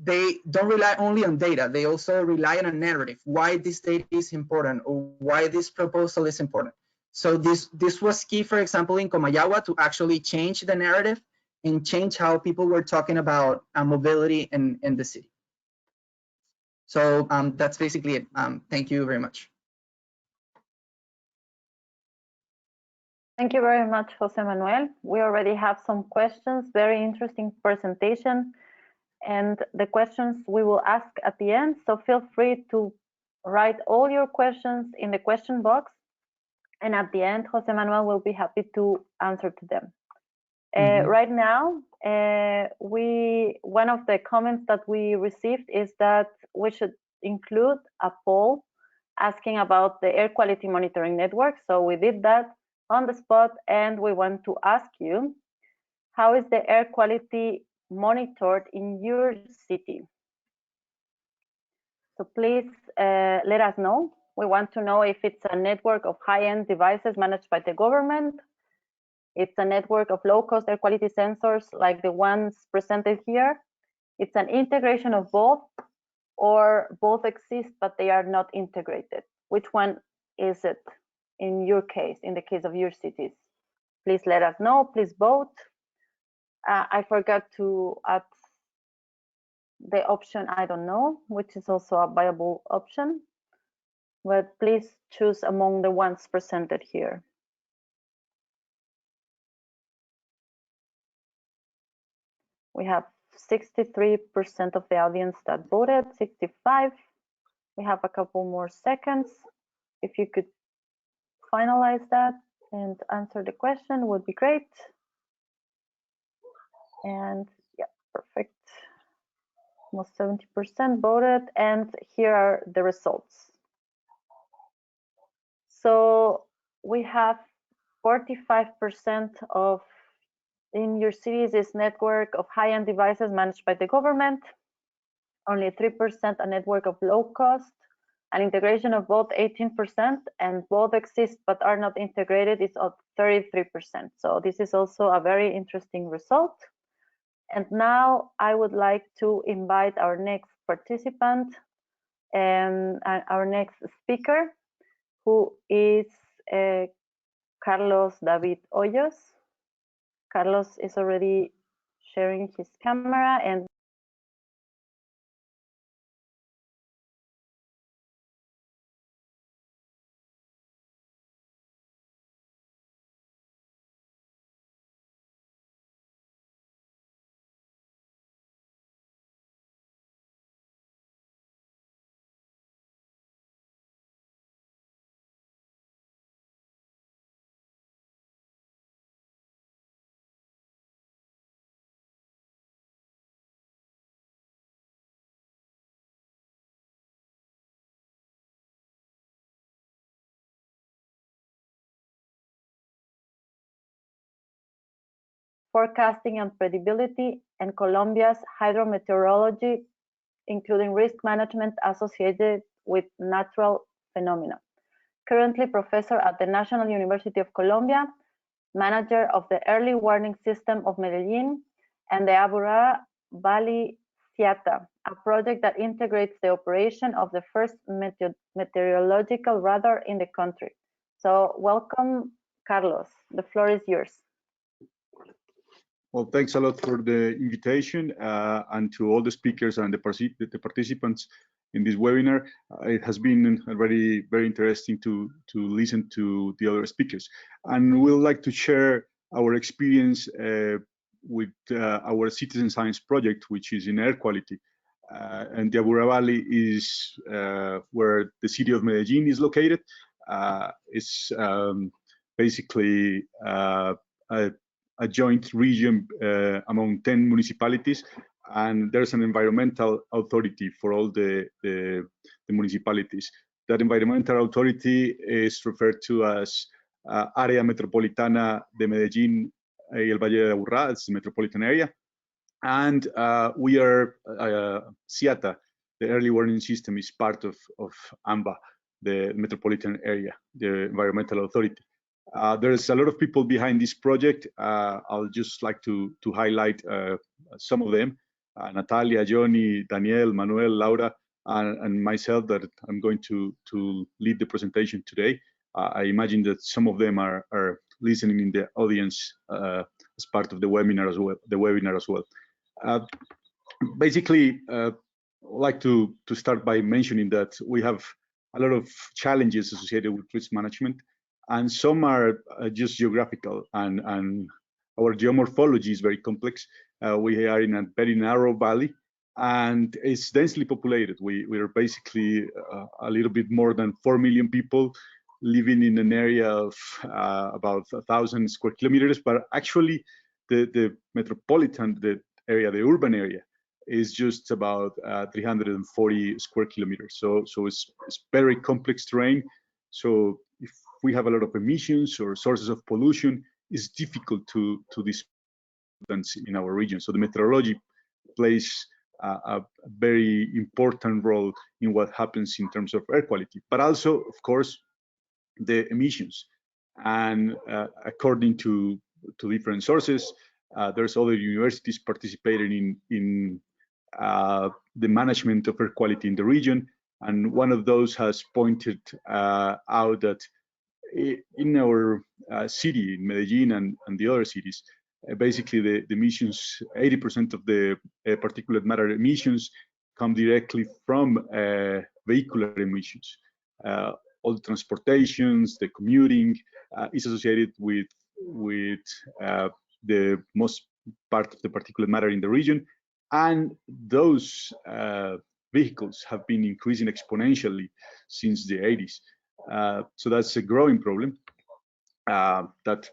they don't rely only on data. They also rely on a narrative, why this data is important or why this proposal is important. So this was key, for example, in Comayagua, to actually change the narrative and change how people were talking about mobility in the city. So that's basically it. Thank you very much. Thank you very much, José Manuel. We already have some questions, very interesting presentation, and the questions we will ask at the end. So feel free to write all your questions in the question box, and at the end, José Manuel will be happy to answer to them. Right now, one of the comments that we received is that we should include a poll asking about the air quality monitoring network. So we did that on the spot, and we want to ask you, how is the air quality monitored in your city? So please let us know. We want to know if it's a network of high-end devices managed by the government, it's a network of low-cost air quality sensors like the ones presented here, it's an integration of both, or both exist but they are not integrated. Which one is it in your case, in the case of your cities? Please let us know, please vote. I forgot to add the option I don't know, which is also a viable option, but please choose among the ones presented here. We have 63% of the audience that voted, 65. We have a couple more seconds. If you could finalize that and answer the question, would be great. And yeah, perfect. Almost 70% voted, and here are the results. So we have 45% of in your cities is network of high-end devices managed by the government, only 3% a network of low cost, an integration of both 18%, and both exist but are not integrated is of 33%. So this is also a very interesting result. And now I would like to invite our next participant and our next speaker, who is Carlos David Hoyos. Carlos is already sharing his camera, and forecasting and predictability, and Colombia's hydrometeorology, including risk management associated with natural phenomena. Currently professor at the National University of Colombia, manager of the Early Warning System of Medellín, and the Aburrá Valley CIATA, a project that integrates the operation of the first meteorological radar in the country. So welcome, Carlos. The floor is yours. Well, thanks a lot for the invitation and to all the speakers and the participants in this webinar. It has been already very interesting to listen to the other speakers. And we'd like to share our experience with our citizen science project, which is in air quality. And the Aburrá Valley is where the city of Medellín is located. It's basically a joint region among 10 municipalities, and there's an environmental authority for all the municipalities. That environmental authority is referred to as Área Metropolitana de Medellín y el Valle de Aburrá, it's the metropolitan area. And we are CIATA, the early warning system, is part of AMBA, the metropolitan area, the environmental authority. There's a lot of people behind this project. I'll just like to highlight some of them. Natalia, Johnny, Daniel, Manuel, Laura, and myself, that I'm going to lead the presentation today. I imagine that some of them are listening in the audience as part of the webinar as well. Basically, I'd like to start by mentioning that we have a lot of challenges associated with risk management, and some are just geographical, and our geomorphology is very complex. We are in a very narrow valley, and it's densely populated. We are basically a little bit more than 4 million people living in an area of about 1,000 square kilometers, but actually the metropolitan, the urban area, is just about 340 square kilometers. So it's very complex terrain. So if we have a lot of emissions or sources of pollution, it's difficult to dispense in our region. So the meteorology plays a very important role in what happens in terms of air quality, but also, of course, the emissions. And according to different sources, there's other universities participating in the management of air quality in the region. And one of those has pointed out that in our city, in Medellín and the other cities, basically the emissions, 80% of the particulate matter emissions come directly from vehicular emissions. All the transportations, the commuting is associated with the most part of the particulate matter in the region. And those vehicles have been increasing exponentially since the 80s. So that's a growing problem that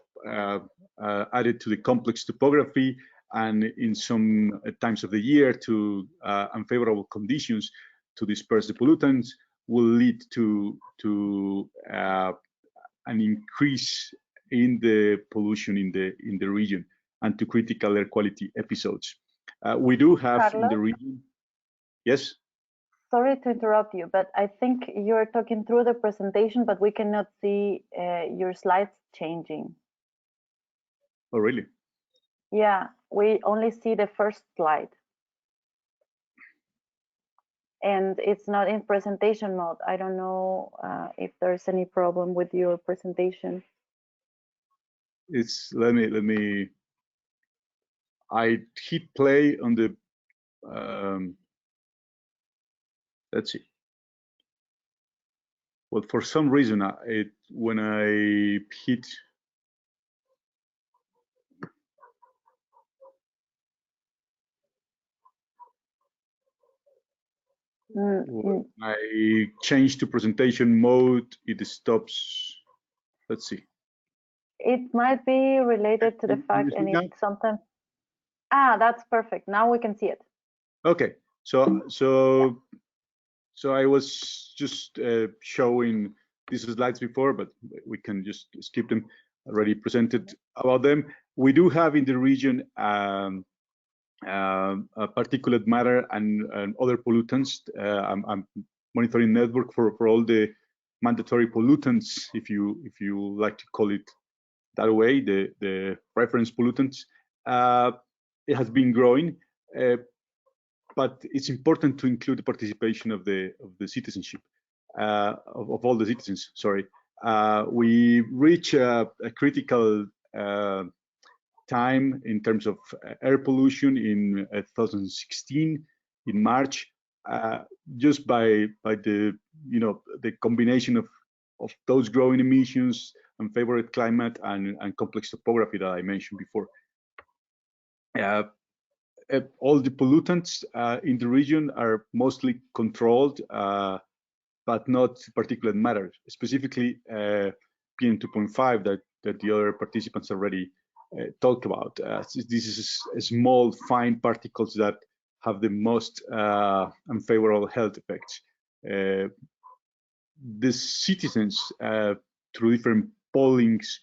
added to the complex topography and in some times of the year to unfavorable conditions to disperse the pollutants will lead to an increase in the pollution in the region and to critical air quality episodes. We do have Carlos? In the region. Yes. Sorry to interrupt you, but I think you're talking through the presentation, but we cannot see your slides changing. Oh, really? Yeah, we only see the first slide. And it's not in presentation mode. I don't know if there's any problem with your presentation. It's, let me, I hit play on the, let's see. Well, for some reason, when I hit, when I change to presentation mode, it stops. Let's see. It might be related to the fact, and it sometimes. Ah, that's perfect. Now we can see it. Okay, so I was just showing these slides before, but we can just skip them. Already presented about them. We do have in the region particulate matter and other pollutants. I'm monitoring network for all the mandatory pollutants, if you like to call it that way, the reference pollutants. It has been growing, but it's important to include the participation of the citizenship, of all the citizens. Sorry, we reach a critical time in terms of air pollution in 2016 in March, just by the the combination of those growing emissions, unfavorable climate, and complex topography that I mentioned before. All the pollutants in the region are mostly controlled, but not particulate matter, specifically PM 2.5 that the other participants already talked about. This is small, fine particles that have the most unfavorable health effects. The citizens, through different pollings,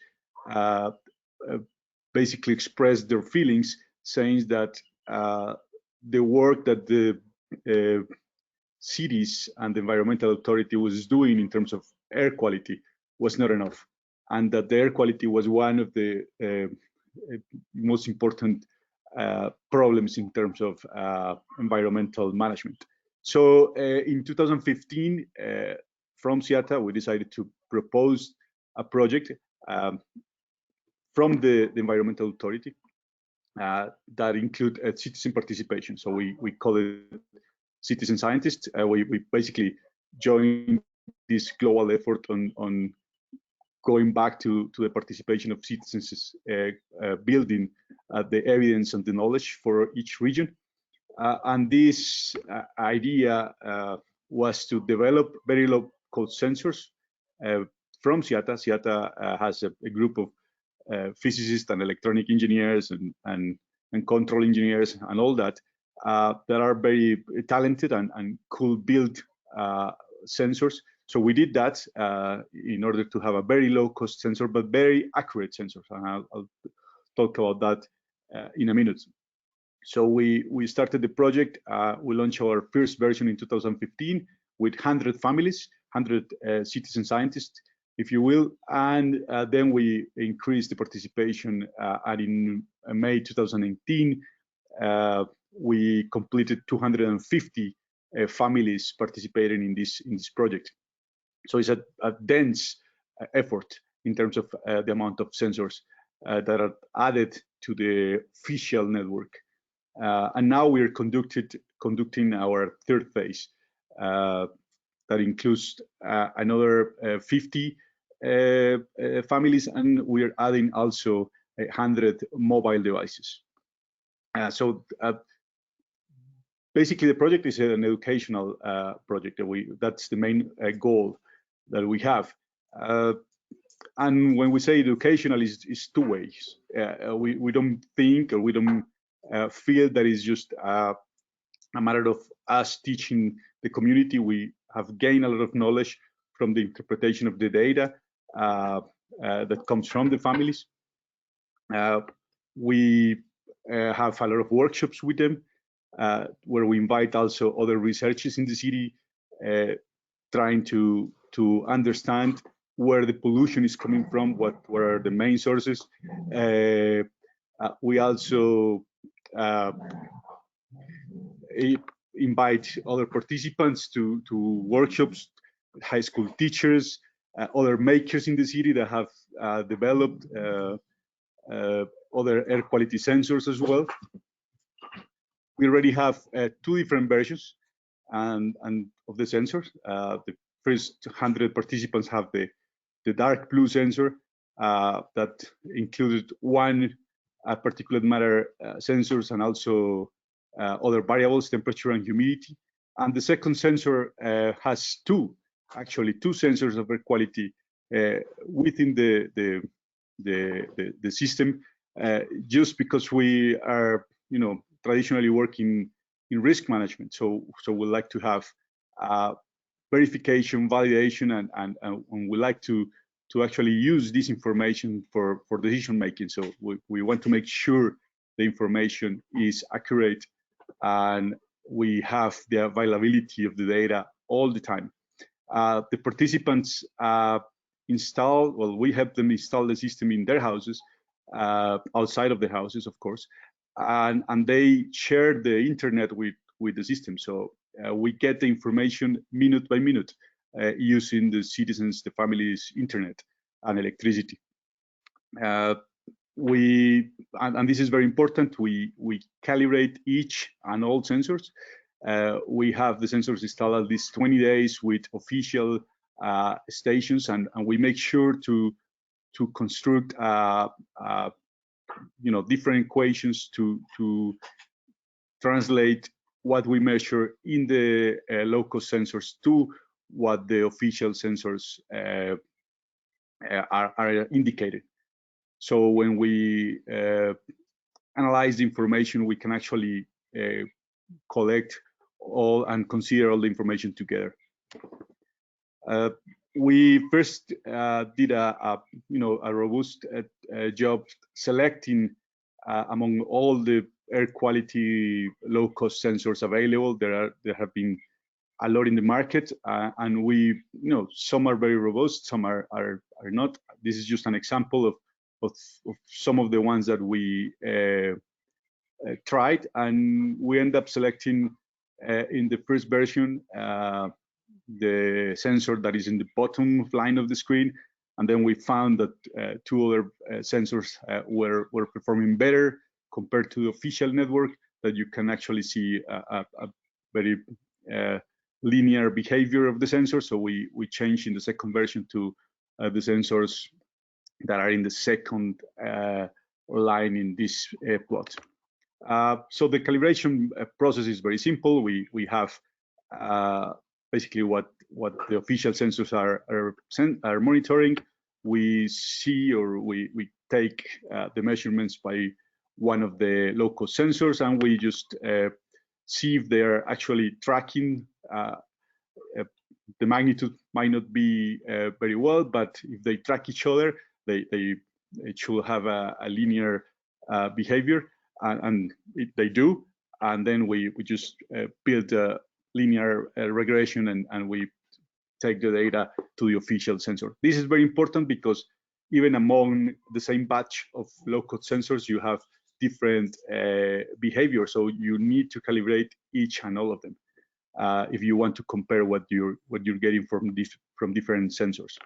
basically express their feelings, saying that the work that the cities and the environmental authority was doing in terms of air quality was not enough, and that the air quality was one of the most important problems in terms of environmental management. So in 2015, from CIATA, we decided to propose a project from the environmental authority that include citizen participation. So we call it citizen scientists. We basically joined this global effort on going back to the participation of citizens, building the evidence and the knowledge for each region. And this idea was to develop very low-cost sensors from CIATA. CIATA has a group of physicists and electronic engineers and control engineers and all that that are very talented and could build sensors. So we did that in order to have a very low-cost sensor, but very accurate sensors. And I'll talk about that in a minute. So we started the project. We launched our first version in 2015 with 100 families, 100 citizen scientists, if you will. And then we increased the participation. And in May 2018, we completed 250 families participating in this project. So it's a dense effort in terms of the amount of sensors that are added to the official network. And now we're conducting our third phase that includes another 50 families, and we're adding also 100 mobile devices. Basically, the project is an educational project. That's the main goal that we have. And when we say educational, it's two ways. We don't think, or we don't feel that it's just a matter of us teaching the community. We have gained a lot of knowledge from the interpretation of the data that comes from the families. We have a lot of workshops with them, where we invite also other researchers in the city, trying to understand where the pollution is coming from, what are the main sources. We also invite other participants to workshops, high school teachers, other makers in the city that have developed other air quality sensors as well. We already have 2 different versions and of the sensors. The first 100 participants have the dark blue sensor that included 1 particulate matter sensors and also other variables, temperature and humidity. And the second sensor has 2 sensors of air quality within the system, just because we are, traditionally working in risk management. So we like to have verification, validation, and we like to to actually use this information for decision making. So we want to make sure the information is accurate and we have the availability of the data all the time. The participants we help them install the system in their houses, outside of the houses, of course, and they share the internet with the system. So we get the information minute by minute using the citizens, the family's internet and electricity. And this is very important, we calibrate each and all sensors. We have the sensors installed at least 20 days with official stations, and we make sure to construct different equations to translate what we measure in the local sensors to what the official sensors are indicated. So when we analyze the information, we can actually collect all and consider all the information together. We first did a robust job selecting among all the air quality low-cost sensors available. There have been a lot in the market, and we, some are very robust, some are not. This is just an example of some of the ones that we tried, and we end up selecting in the first version the sensor that is in the bottom line of the screen, and then we found that two other sensors were performing better compared to the official network, that you can actually see a very linear behavior of the sensor. So we changed in the second version to the sensors that are in the second line in this plot. So the calibration process is very simple. We have basically what the official sensors are monitoring. We see, or we take the measurements by one of the local sensors, and we just see if they're actually tracking. The magnitude might not be very well, but if they track each other, it should have a linear behavior, and they do. And then we just build a linear regression, and we take the data to the official sensor. This is very important because even among the same batch of low-code sensors, you have different behavior. So you need to calibrate each and all of them if you want to compare what you're getting from different sensors.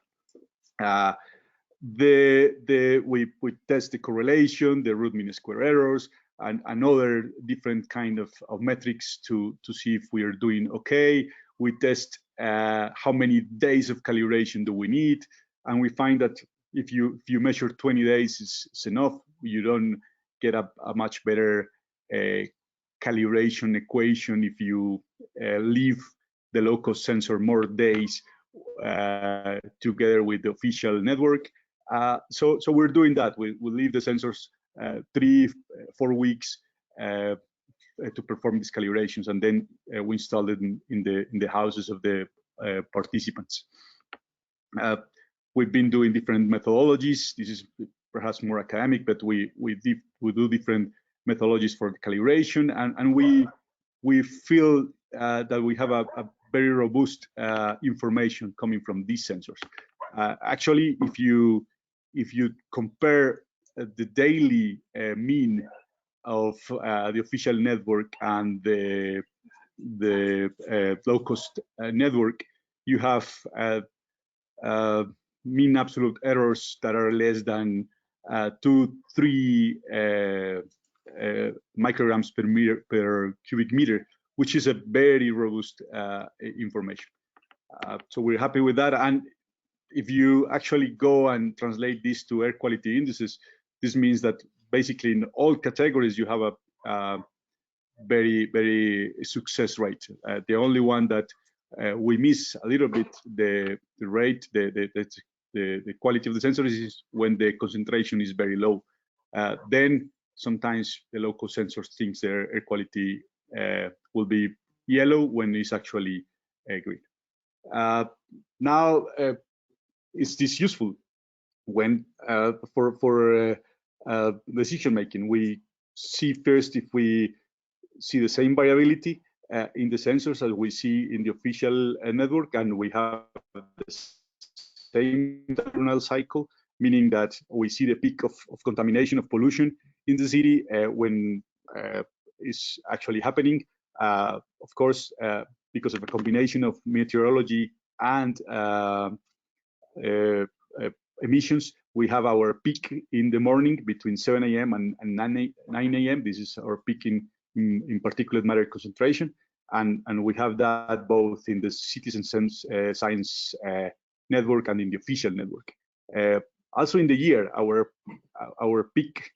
We test the correlation, the root mean square errors, and other different kind of metrics to see if we are doing okay. We test how many days of calibration do we need, and we find that if you measure 20 days is enough. You don't get a much better calibration equation if you leave the local sensor more days together with the official network. So we're doing that. We leave the sensors 3-4 weeks to perform these calibrations, and then we install it in the houses of the participants. We've been doing different methodologies. This is perhaps more academic, but we do different methodologies for the calibration, and we feel that we have a very robust information coming from these sensors. Actually, if you compare the daily mean of the official network and the low-cost network, you have mean absolute errors that are less than 2-3 micrograms per cubic meter, which is a very robust information. So we're happy with that. And if you actually go and translate this to air quality indices, this means that basically in all categories you have a very, very success rate. The only one that we miss a little bit the rate, the quality of the sensors is when the concentration is very low. Then sometimes the local sensors thinks their air quality will be yellow when it's actually green. Now, is this useful? when for decision making, we see first if we see the same variability in the sensors as we see in the official network, and we have the same diurnal cycle, meaning that we see the peak of contamination, of pollution in the city when is actually happening. Of course, because of a combination of meteorology and emissions, we have our peak in the morning between 7 a.m. and 9 a.m. This is our peak in particulate matter concentration, and we have that both in the citizen science network and in the official network. Also in the year, our peak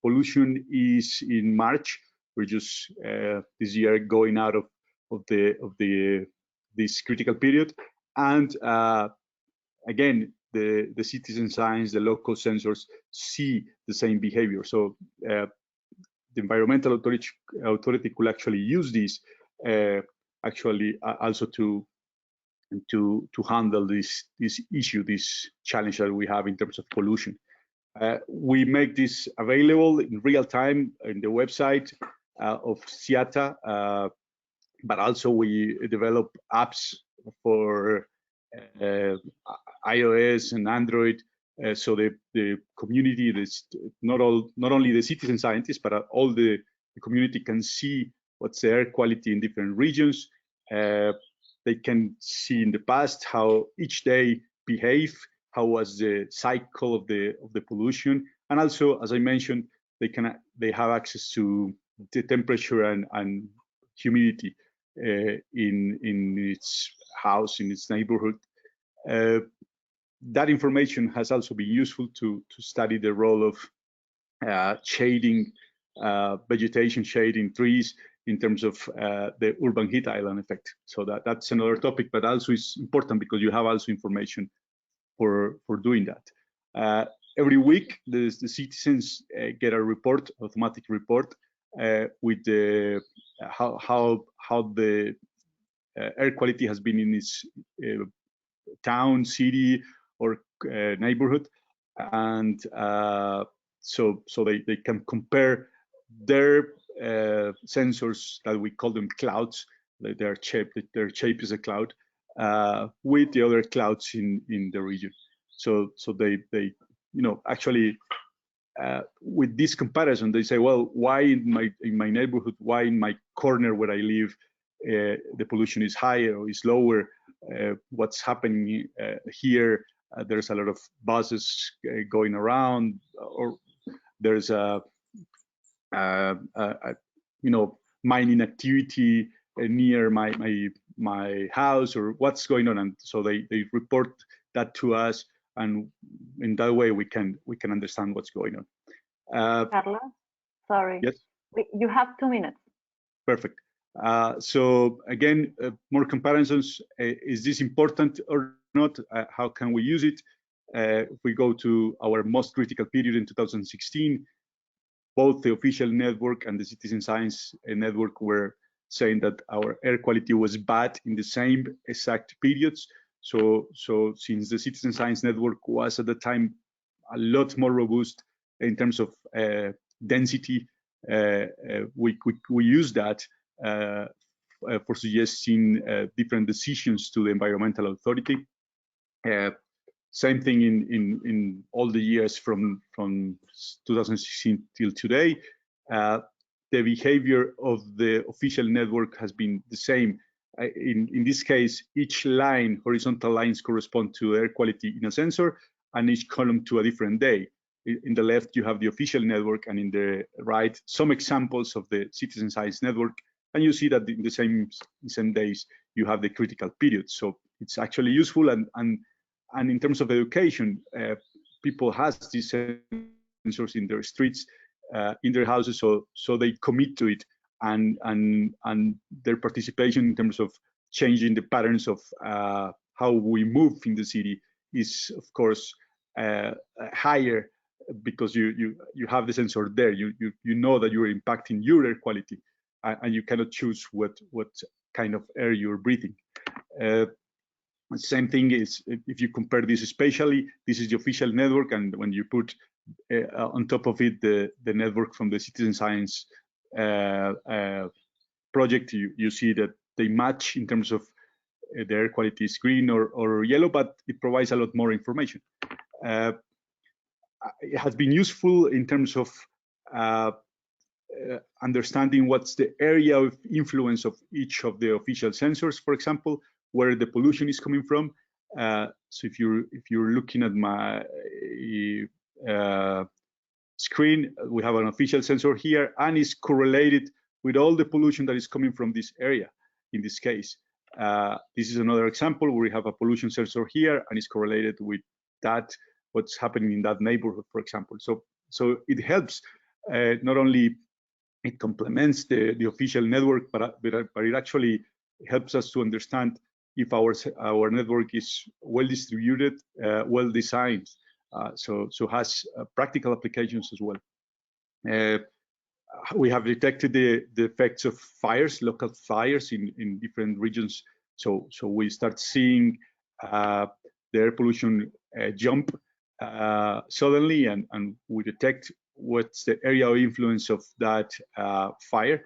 pollution is in March. We're just this year going out of this critical period, and again, the citizen science, the local sensors see the same behavior. So the environmental authority could actually use this also to handle this issue, this challenge that we have in terms of pollution. We make this available in real time in the website of CIATA, but also we develop apps for iOS and Android, so the community, not only the citizen scientists, but all the community can see what's the air quality in different regions. They can see in the past how each day behaved, how was the cycle of the pollution, and also, as I mentioned, they have access to the temperature and humidity in its house, in its neighborhood. That information has also been useful to study the role of shading, vegetation shading trees in terms of the urban heat island effect. So that's another topic, but also is important because you have also information for doing that. Every week, the citizens get a report, automatic report, with the how the air quality has been in its town, city, or neighborhood, and so they can compare their sensors, that we call them clouds, their shape is a cloud, with the other clouds in the region. So they actually with this comparison, they say, well, why in my neighborhood, why in my corner where I live, the pollution is higher or is lower? What's happening here? There's a lot of buses going around, or there's a mining activity near my house, or what's going on? And so they report that to us, and in that way we can understand what's going on. Carlos, sorry. Yes. You have 2 minutes. Perfect. So again, more comparisons. Is this important or not? How can we use it? If we go to our most critical period in 2016, both the official network and the citizen science network were saying that our air quality was bad in the same exact periods. So since the citizen science network was at the time a lot more robust in terms of density, we use that for suggesting different decisions to the environmental authority. Same thing in all the years from 2016 till today. The behavior of the official network has been the same. In this case, each line, horizontal lines, correspond to air quality in a sensor, and each column to a different day. In the left, you have the official network, and in the right, some examples of the citizen science network. And you see that in the same days, you have the critical period. So it's actually useful, and in terms of education, people has these sensors in their streets, in their houses, so they commit to it, and their participation in terms of changing the patterns of how we move in the city is, of course, higher, because you have the sensor there. You know that you are impacting your air quality, and you cannot choose what kind of air you're breathing. Same thing is if you compare this spatially, this is the official network, and when you put on top of it the network from the citizen science project, you see that they match in terms of the air quality is green or yellow, but it provides a lot more information. It has been useful in terms of understanding what's the area of influence of each of the official sensors, for example, where the pollution is coming from. So if you're looking at my screen, we have an official sensor here, and it's correlated with all the pollution that is coming from this area. In this case, this is another example where we have a pollution sensor here, and it's correlated with that, what's happening in that neighborhood, for example. So it helps, not only it complements the official network, but it actually helps us to understand if our network is well distributed, well designed, so has practical applications as well. We have detected the effects of fires, local fires in different regions. So we start seeing the air pollution jump suddenly, and we detect what's the area of influence of that fire.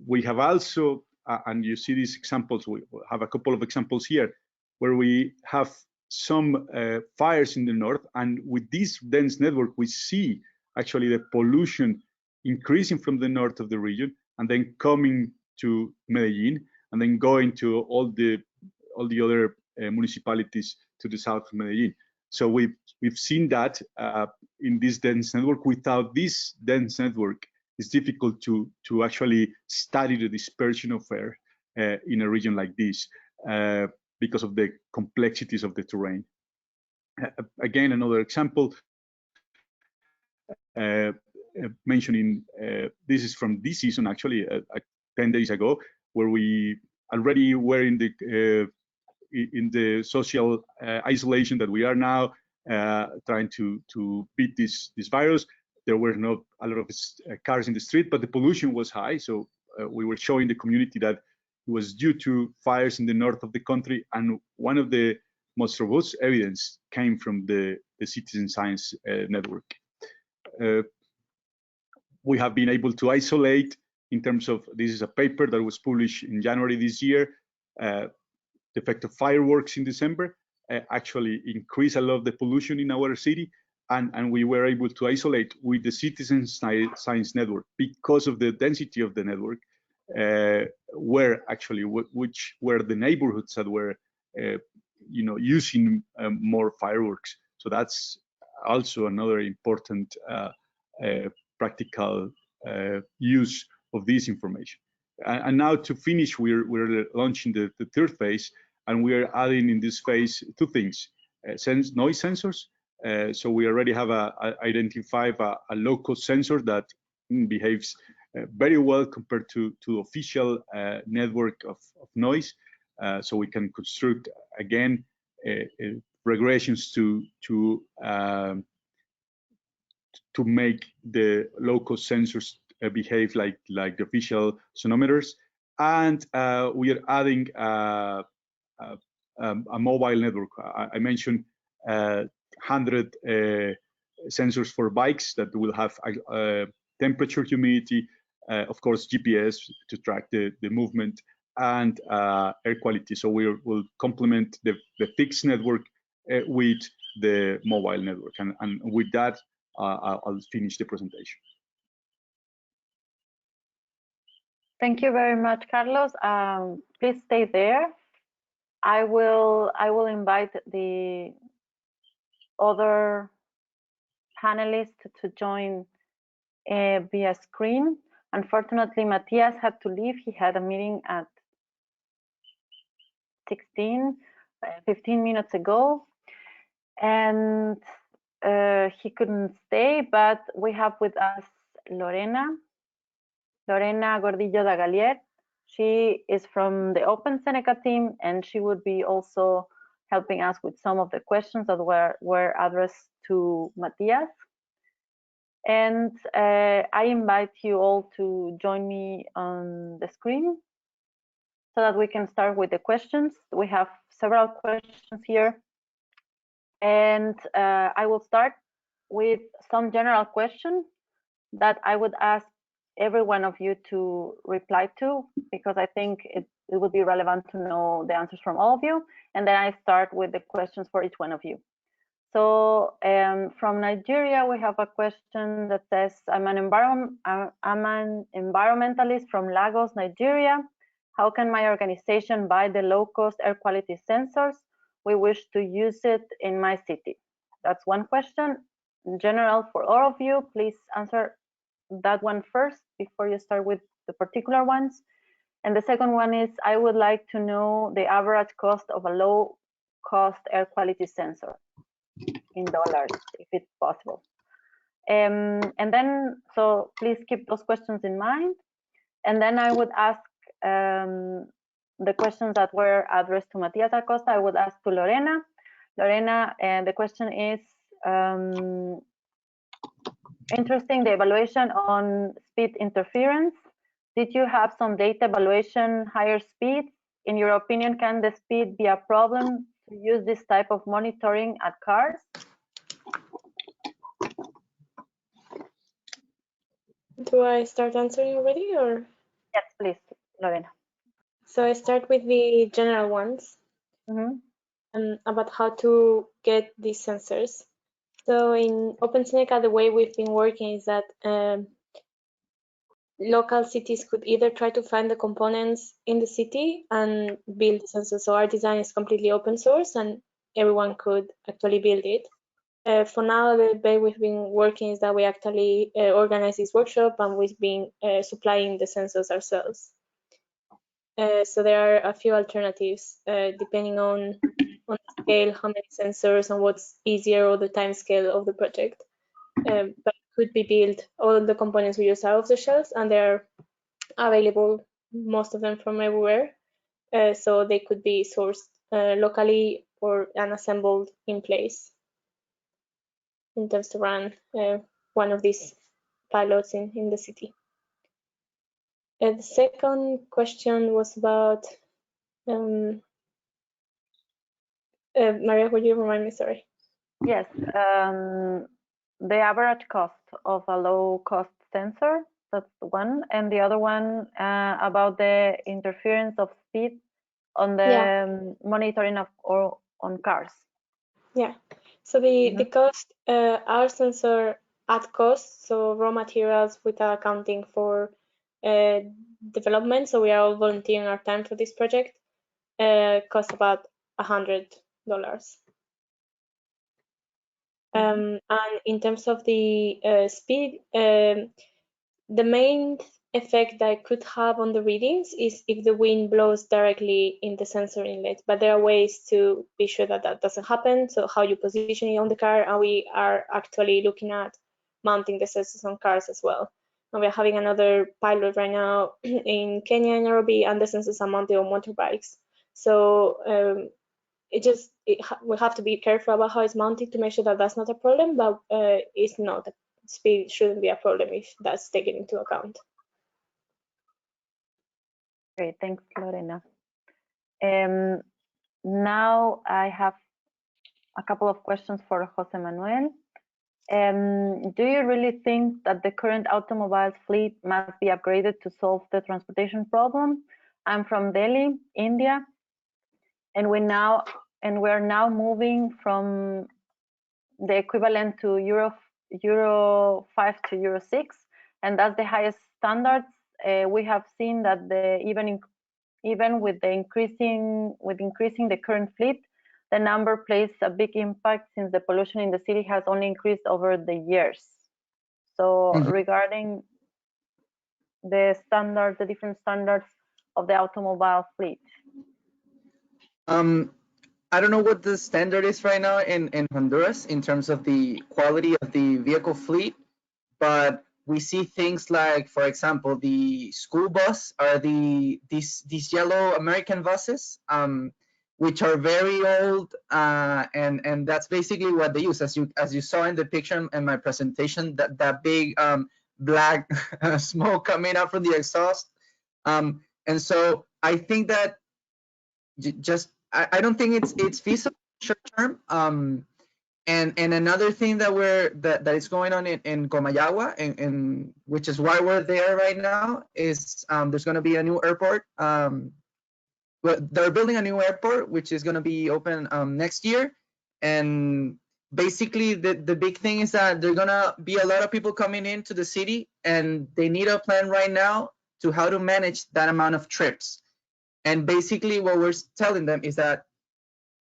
We have also, and you see these examples, we have a couple of examples here, where we have some fires in the north, and with this dense network, we see actually the pollution increasing from the north of the region, and then coming to Medellín, and then going to all the other municipalities to the south of Medellín. So we've seen that in this dense network. Without this dense network, it's difficult to actually study the dispersion of air in a region like this because of the complexities of the terrain. Again, another example, mentioning this is from this season, actually 10 days ago, where we already were in the social isolation that we are now, trying to beat this virus. There were not a lot of cars in the street, but the pollution was high. So we were showing the community that it was due to fires in the north of the country, and one of the most robust evidence came from the citizen science network. We have been able to isolate, in terms of, this is a paper that was published in January this year, the effect of fireworks in December actually increased a lot of the pollution in our city, and we were able to isolate with the citizen science network, because of the density of the network, where actually which were the neighborhoods that were using more fireworks. So that's also another important practical use of this information. And now to finish, we're launching the third phase, and we are adding in this phase two things: noise sensors. So we already have identified a local sensor that behaves very well compared to official network of noise. So we can construct again regressions to make the local sensors behave like the official sonometers. And we are adding a mobile network. I mentioned 100 sensors for bikes that will have temperature, humidity, of course GPS to track the movement, and air quality. So we'll complement the fixed network with the mobile network. And with that, I'll finish the presentation. Thank you very much, Carlos. Please stay there. I will invite the other panelists to join via screen. Unfortunately, Matías had to leave. He had a meeting at 15 minutes ago, and he couldn't stay, but we have with us Lorena Gordillo Dagalier. She is from the Open Seneca team, and she would be also helping us with some of the questions that were addressed to Matías. And I invite you all to join me on the screen. so that we can start with the questions. We have several questions here. And I will start with some general questions that I would ask every one of you to reply to, because I think it would be relevant to know the answers from all of you. And then I start with the questions for each one of you. So from Nigeria, we have a question that says, I'm an environmentalist from Lagos, Nigeria. How can my organization buy the low-cost air quality sensors? We wish to use it in my city. That's one question. In general, for all of you, please answer that one first before you start with the particular ones. And the second one is, I would like to know the average cost of a low-cost air quality sensor in dollars, if it's possible. And then, so please keep those questions in mind. And then I would ask the questions that were addressed to Matías Acosta, I would ask to Lorena. Lorena, the question is, interesting, the evaluation on speed interference. Did you have some data evaluation, higher speed? In your opinion, can the speed be a problem to use this type of monitoring at cars? Do I start answering already, or? Yes, please, Lorena. So I start with the general ones, about how to get these sensors. So in OpenSeneca, the way we've been working is that local cities could either try to find the components in the city and build the sensors. So our design is completely open source and everyone could actually build it. For now, the way we've been working is that we actually organize this workshop and we've been supplying the sensors ourselves. So there are a few alternatives depending on the scale, how many sensors, and what's easier, or the time scale of the project. But it could be built. All the components we use are off the shelf, and they're available, most of them from everywhere. So they could be sourced locally or and assembled in place in terms to run one of these pilots in the city. The second question was about, Maria, would you remind me, sorry? Yes, the average cost of a low-cost sensor, that's one, and the other one about the interference of speed on the monitoring of or on cars. Yeah, so the cost, our sensor at cost, so raw materials without accounting for development, so we are all volunteering our time for this project, cost about $100. And in terms of the speed, the main effect that it could have on the readings is if the wind blows directly in the sensor inlet, but there are ways to be sure that that doesn't happen. So how you position it on the car, and we are actually looking at mounting the sensors on cars as well. And we're having another pilot right now in Kenya, Nairobi, and the sensors are mounted on motorbikes. So we have to be careful about how it's mounted to make sure that that's not a problem, but it's not. Speed shouldn't be a problem if that's taken into account. Great, thanks, Lorena. Now I have a couple of questions for José Manuel. Do you really think that the current automobile fleet must be upgraded to solve the transportation problem? I'm from Delhi, India, and we're now moving from the equivalent to Euro 5 to Euro 6, and that's the highest standards. We have seen that even with increasing the current fleet, the number plays a big impact since the pollution in the city has only increased over the years. So regarding the different standards of the automobile fleet. I don't know what the standard is right now in Honduras in terms of the quality of the vehicle fleet, but we see things like, for example, the school bus are these yellow American buses, which are very old, and that's basically what they use. As you saw in the picture in my presentation, that big black smoke coming out from the exhaust. And so I think that I don't think it's feasible short term. And another thing that is going on in Comayagua, and which is why we're there right now, is there's going to be a new airport. But they're building a new airport, which is going to be open next year. And basically, the big thing is that there's going to be a lot of people coming into the city, and they need a plan right now to how to manage that amount of trips. And basically, what we're telling them is that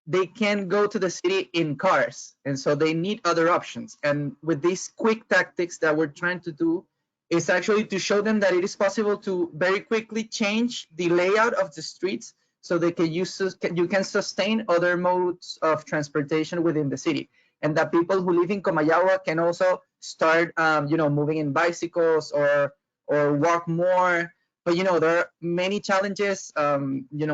they can go to the city in cars, and so they need other options. And with these quick tactics that we're trying to do is actually to show them that it is possible to very quickly change the layout of the streets so they can you can sustain other modes of transportation within the city, and that people who live in Comayagua can also start moving in bicycles or walk more. But there are many challenges.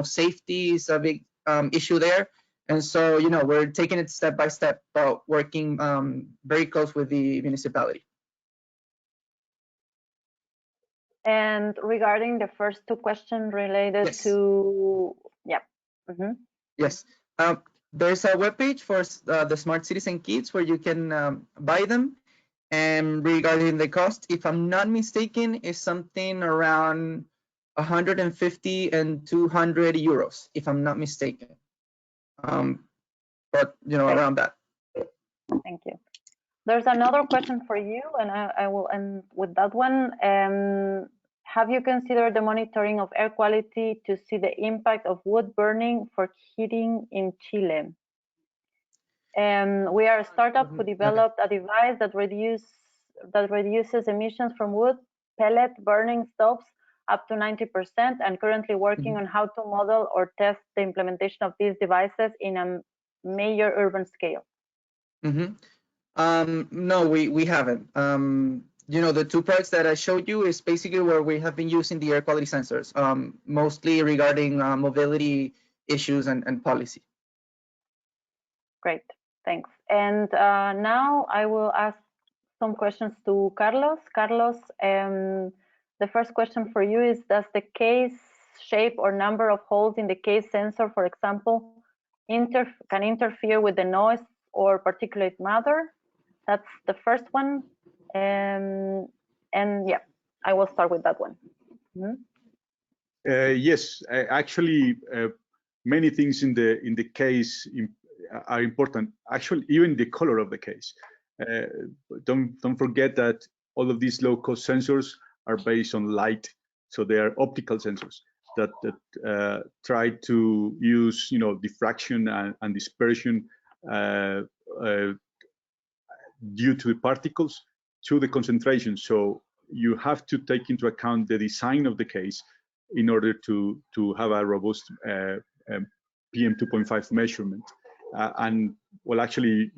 Safety is a big issue there. And so, we're taking it step by step, but working very close with the municipality. And regarding the first two questions related Yes. to, yeah. Mm-hmm. Yes. There's a webpage for the Smart Citizen Kits where you can buy them. And regarding the cost, if I'm not mistaken, is something around 150 and 200 euros, if I'm not mistaken. But around that. Thank you. There's another question for you, and I will end with that one. Have you considered the monitoring of air quality to see the impact of wood burning for heating in Chile? We are a startup who developed a device that reduces emissions from wood pellet burning stoves up to 90%, and currently working on how to model or test the implementation of these devices in a major urban scale. No, we haven't. The two products that I showed you is basically where we have been using the air quality sensors, mostly regarding mobility issues and policy. Great, thanks. And now I will ask some questions to Carlos. Carlos, the first question for you is, does the case shape or number of holes in the case sensor, for example, can interfere with the noise or particulate matter? That's the first one. And yeah, I will start with that one. Yes, actually, many things in the case are important. Actually, even the color of the case. Don't forget that all of these low-cost sensors are based on light, so they are optical sensors that try to use diffraction and dispersion due to the particles to the concentration. So you have to take into account the design of the case in order to have a robust PM 2.5 measurement. And well, actually,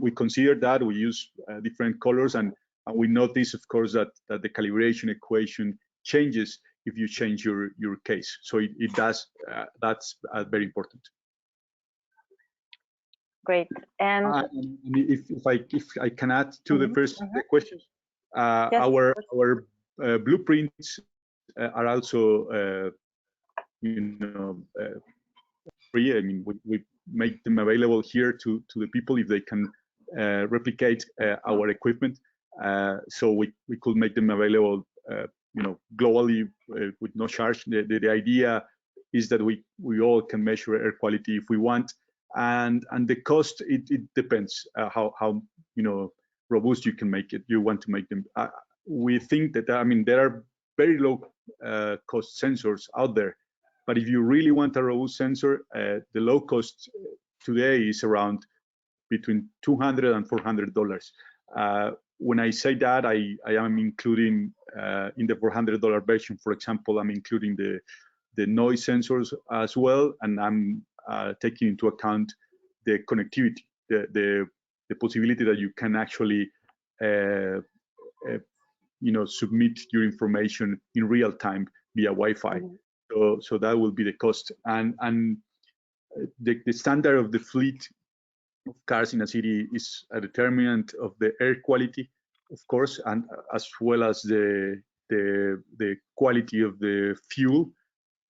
we consider that. We use different colors, and we notice, of course, that the calibration equation changes if you change your case. So it does. That's very important. Great. And if I can add to the first question, yes, our blueprints are also free. I mean, we make them available here to the people if they can replicate our equipment. So we could make them available, globally with no charge. The idea is that we all can measure air quality if we want, and the cost, it depends how robust you can make it. You want to make them. We think that there are very low cost sensors out there. But if you really want a robust sensor, the low cost today is around between $200 and $400. When I say that, I am including in the $400 version, for example, I'm including the noise sensors as well, and I'm taking into account the connectivity, the possibility that you can actually submit your information in real time via Wi-Fi. So that will be the cost, and the standard of the fleet of cars in a city is a determinant of the air quality, of course, and as well as the quality of the fuel.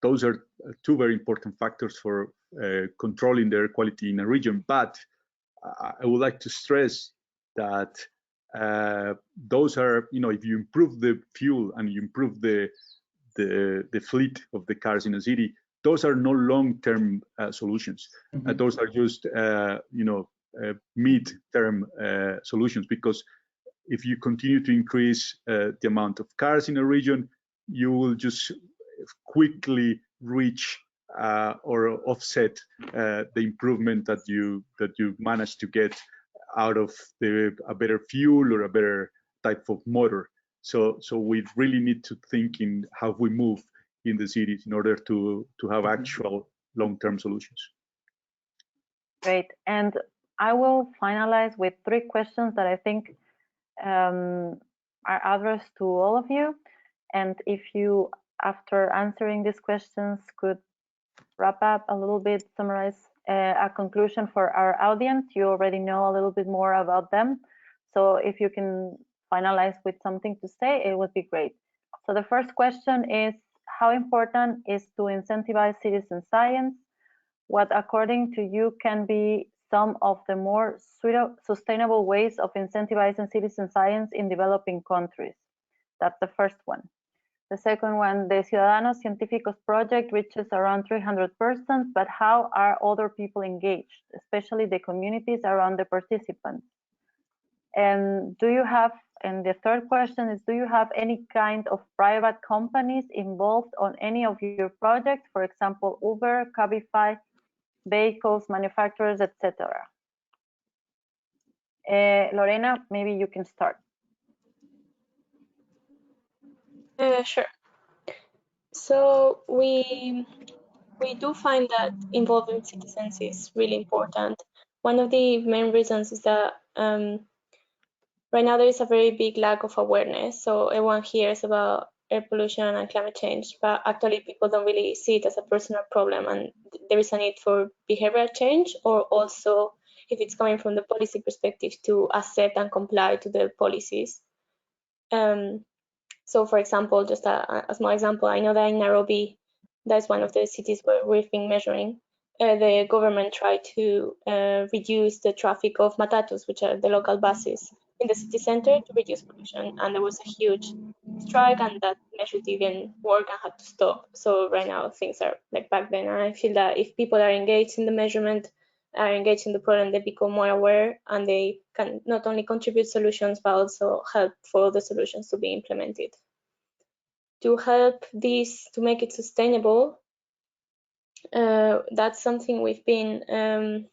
those are two very important factors for controlling the air quality in a region. But I would like to stress that those are, if you improve the fuel and you improve the fleet of the cars in a city, those are no long-term solutions. Mm-hmm. Those are just mid-term solutions, because if you continue to increase the amount of cars in a region, you will just quickly reach or offset the improvement that you managed to get out of a better fuel or a better type of motor. So we really need to think in how we move in the cities in order to have actual long-term solutions. Great. And I will finalize with 3 questions that I think are addressed to all of you. And if you, after answering these questions, could wrap up a little bit, summarize a conclusion for our audience. You already know a little bit more about them. So if you can finalize with something to say, it would be great. So the first question is, how important is to incentivize citizen science? What, according to you, can be some of the more sustainable ways of incentivizing citizen science in developing countries? That's the first one. The second one, the Ciudadanos Científicos project reaches around 300 persons, but how are other people engaged, especially the communities around the participants? And do you have, and the third question is, do you have any kind of private companies involved on any of your projects, for example, Uber, Cabify, vehicles, manufacturers, etc.? Lorena, maybe you can start. Sure. So we do find that involving citizens is really important. One of the main reasons is that right now there is a very big lack of awareness. So everyone hears about air pollution and climate change, but actually people don't really see it as a personal problem, and there is a need for behavioral change, or also, if it's coming from the policy perspective, to accept and comply to the policies. So for example, just a small example, I know that in Nairobi, that's one of the cities where we've been measuring, the government tried to reduce the traffic of matatus, which are the local buses, in the city center to reduce pollution. And there was a huge strike, and that measure didn't work and had to stop. So right now things are like back then. And I feel that if people are engaged in the measurement, are engaged in the problem, they become more aware, and they can not only contribute solutions, but also help for the solutions to be implemented. To help this, to make it sustainable, that's something we've been,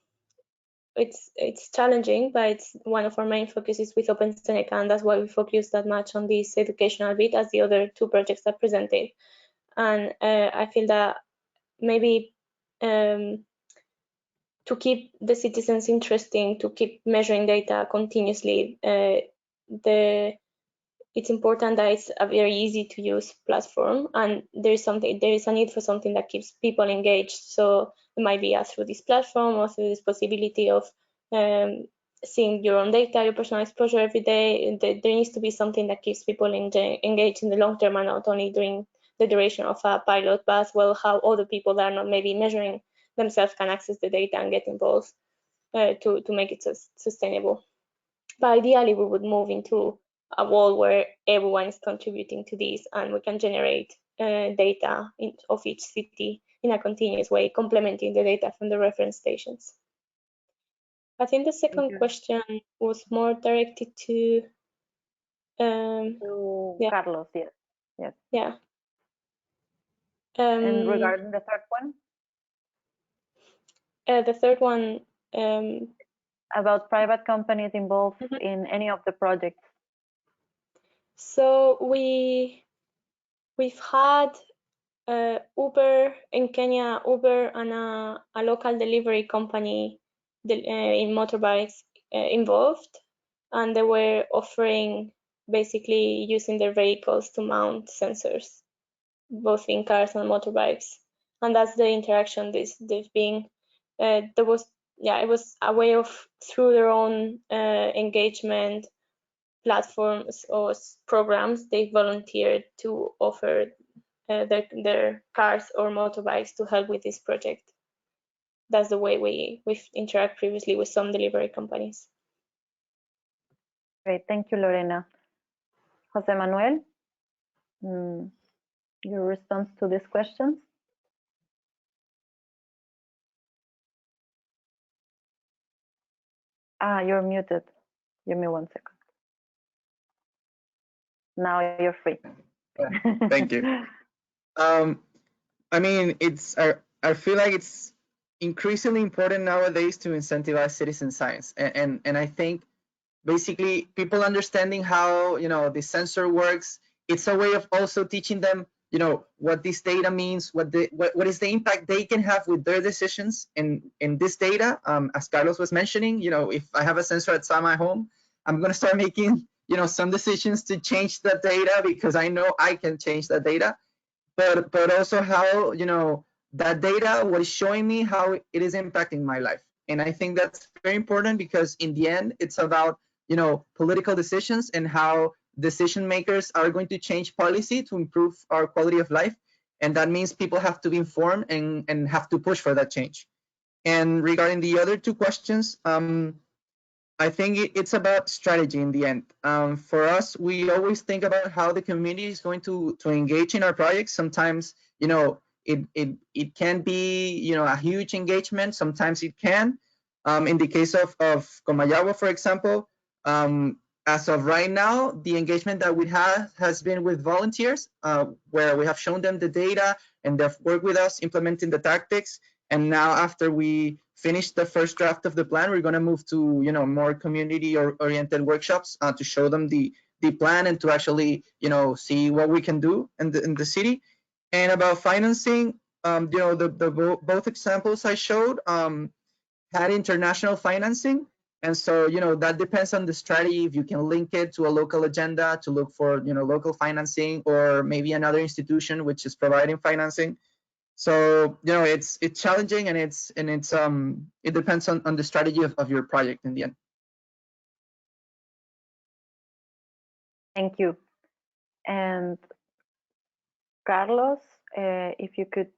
it's challenging, but it's one of our main focuses with Open Seneca, and that's why we focus that much on this educational bit as the other 2 projects that presented. And I feel that maybe to keep the citizens interesting, to keep measuring data continuously, it's important that it's a very easy to use platform, and there is a need for something that keeps people engaged. So it might be through this platform, or through this possibility of seeing your own data, your personal exposure every day. There needs to be something that keeps people engaged in the long term, and not only during the duration of a pilot, but as well how other people that are not maybe measuring themselves can access the data and get involved to make it sustainable. But ideally, we would move into a world where everyone is contributing to this, and we can generate data of each city in a continuous way, complementing the data from the reference stations. I think the second question was more directed to Carlos, yes. Yeah. And regarding the third one? The third one, about private companies involved in any of the projects. So we've had Uber in Kenya, Uber and a local delivery company in motorbikes involved, and they were offering basically using their vehicles to mount sensors, both in cars and motorbikes. And that's the interaction they've been. It was a way of, through their own engagement platforms or programs, they volunteered to offer their cars or motorbikes to help with this project. That's the way we've interacted previously with some delivery companies. Great, thank you, Lorena. José Manuel, your response to these questions? You're muted. Give me 1 second. Now you're free. Thank you. I mean, I feel like it's increasingly important nowadays to incentivize citizen science, and I think basically people understanding how the sensor works. It's a way of also teaching them what this data means, what is the impact they can have with their decisions in this data. As Carlos was mentioning, if I have a sensor outside my home, I'm going to start making some decisions to change the data because I know I can change the data, but also how that data was showing me how it is impacting my life. And I think that's very important because in the end it's about political decisions and how decision makers are going to change policy to improve our quality of life, and that means people have to be informed and have to push for that change. And regarding the other two questions, I think it's about strategy in the end. For us, we always think about how the community is going to engage in our projects. Sometimes, it can be, a huge engagement. Sometimes it can. In the case of Comayagua, for example, as of right now, the engagement that we have has been with volunteers, where we have shown them the data and they've worked with us implementing the tactics. And now after we finish the first draft of the plan, we're going to move to more community oriented workshops to show them the plan and to actually see what we can do in the city. And about financing, both examples I showed had international financing. And so, that depends on the strategy. If you can link it to a local agenda to look for, local financing, or maybe another institution which is providing financing. So, it's challenging, and it depends on the strategy of your project in the end. Thank you. And Carlos, if you could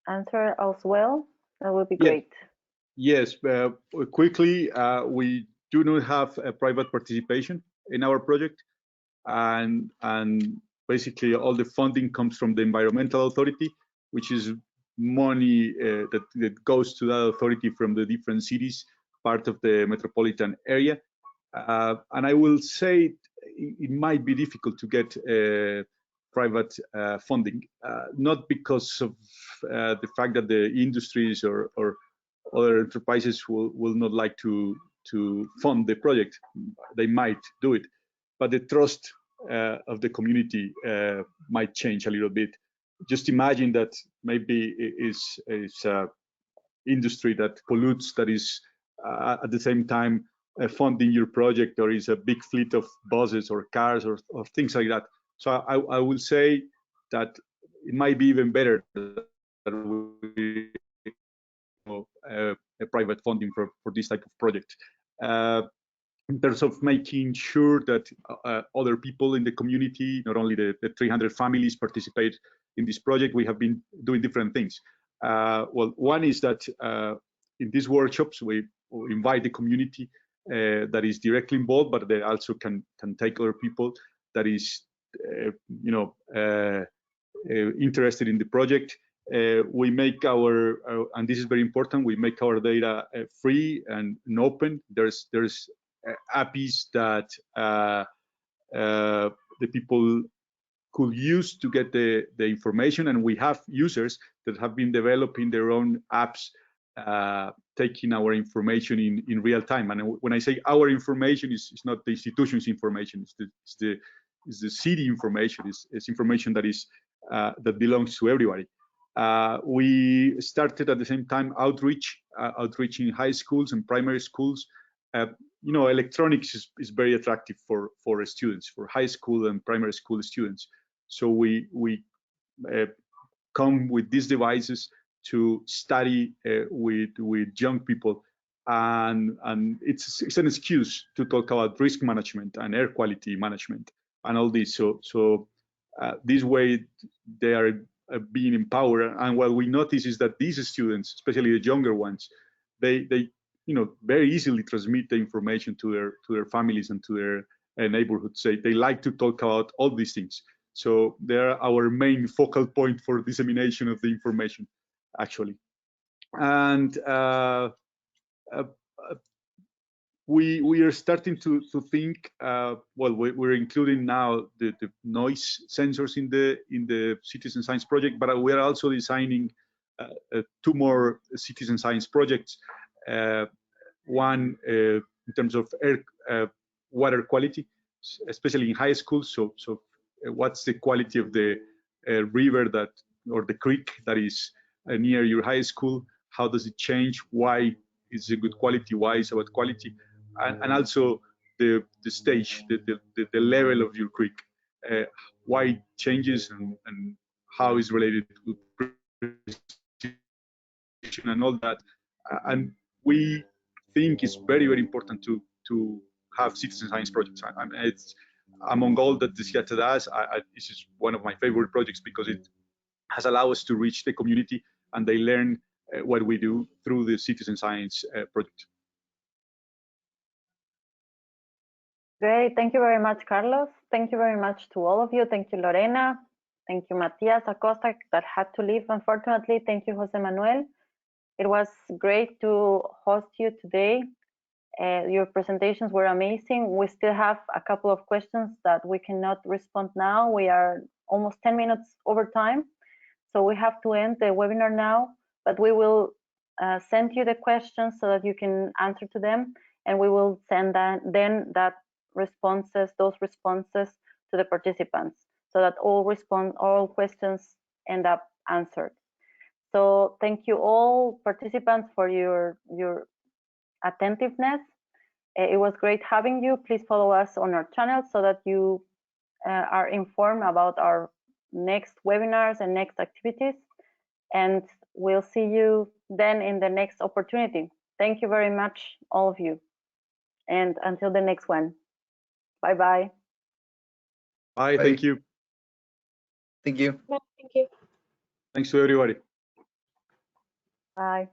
answer as well, that would be great. Yes, quickly, we do not have a private participation in our project, and basically all the funding comes from the environmental authority, which is money that goes to that authority from the different cities, part of the metropolitan area. And I will say it might be difficult to get private funding, not because of the fact that the industries or other enterprises will not like to fund the project. They might do it, but the trust of the community might change a little bit. Just imagine that maybe it's a industry that pollutes, that is at the same time funding your project, or is a big fleet of buses or cars or things like that. So I will say that it might be even better that we a private funding for this type of project. In terms of making sure that other people in the community, not only the 300 families, participate in this project, we have been doing different things. Well, one is that in these workshops, we invite the community that is directly involved, but they also can take other people that is, interested in the project. We make our, and this is very important, we make our data free and open. There's APIs that the people could use to get the information, and we have users that have been developing their own apps, taking our information in real time. And when I say our information, it's not the institution's information, it's the city information. It's information that is that belongs to everybody. We started at the same time outreach in high schools and primary schools. Electronics is very attractive for students, for high school and primary school students. So we come with these devices to study with young people, and it's an excuse to talk about risk management and air quality management and all this. So This way, they are being empowered. And what we notice is that these students, especially the younger ones, they very easily transmit the information to their families and to their neighborhoods. They like to talk about all these things. So they're our main focal point for dissemination of the information, actually. And we are starting to think. Well, we're including now the noise sensors in the citizen science project, but we are also designing 2 more citizen science projects. One in terms of water quality, especially in high school. So what's the quality of the river or the creek that is near your high school? How does it change? Why is it good quality? Why is it bad quality? And also the stage, the level of your creek, why it changes and how it's related to precipitation and all that. And we think it's very, very important to have citizen science projects. It's among all that the CIATA does. This is one of my favorite projects because it has allowed us to reach the community and they learn what we do through the citizen science project. Great, thank you very much, Carlos. Thank you very much to all of you. Thank you, Lorena. Thank you, Matías, Acosta, that had to leave, unfortunately. Thank you, José Manuel. It was great to host you today. Your presentations were amazing. We still have a couple of questions that we cannot respond now. We are almost 10 minutes over time, so we have to end the webinar now, but we will send you the questions so that you can answer to them, and we will send those responses to the participants so that all questions end up answered. So thank you all participants for your attentiveness. It was great having you. Please follow us on our channel so that you are informed about our next webinars and next activities. And we'll see you then in the next opportunity. Thank you very much, all of you. And until the next one. Bye-bye. Bye, thank you. Thank you. Bye, thank you. Thanks to everybody. Bye.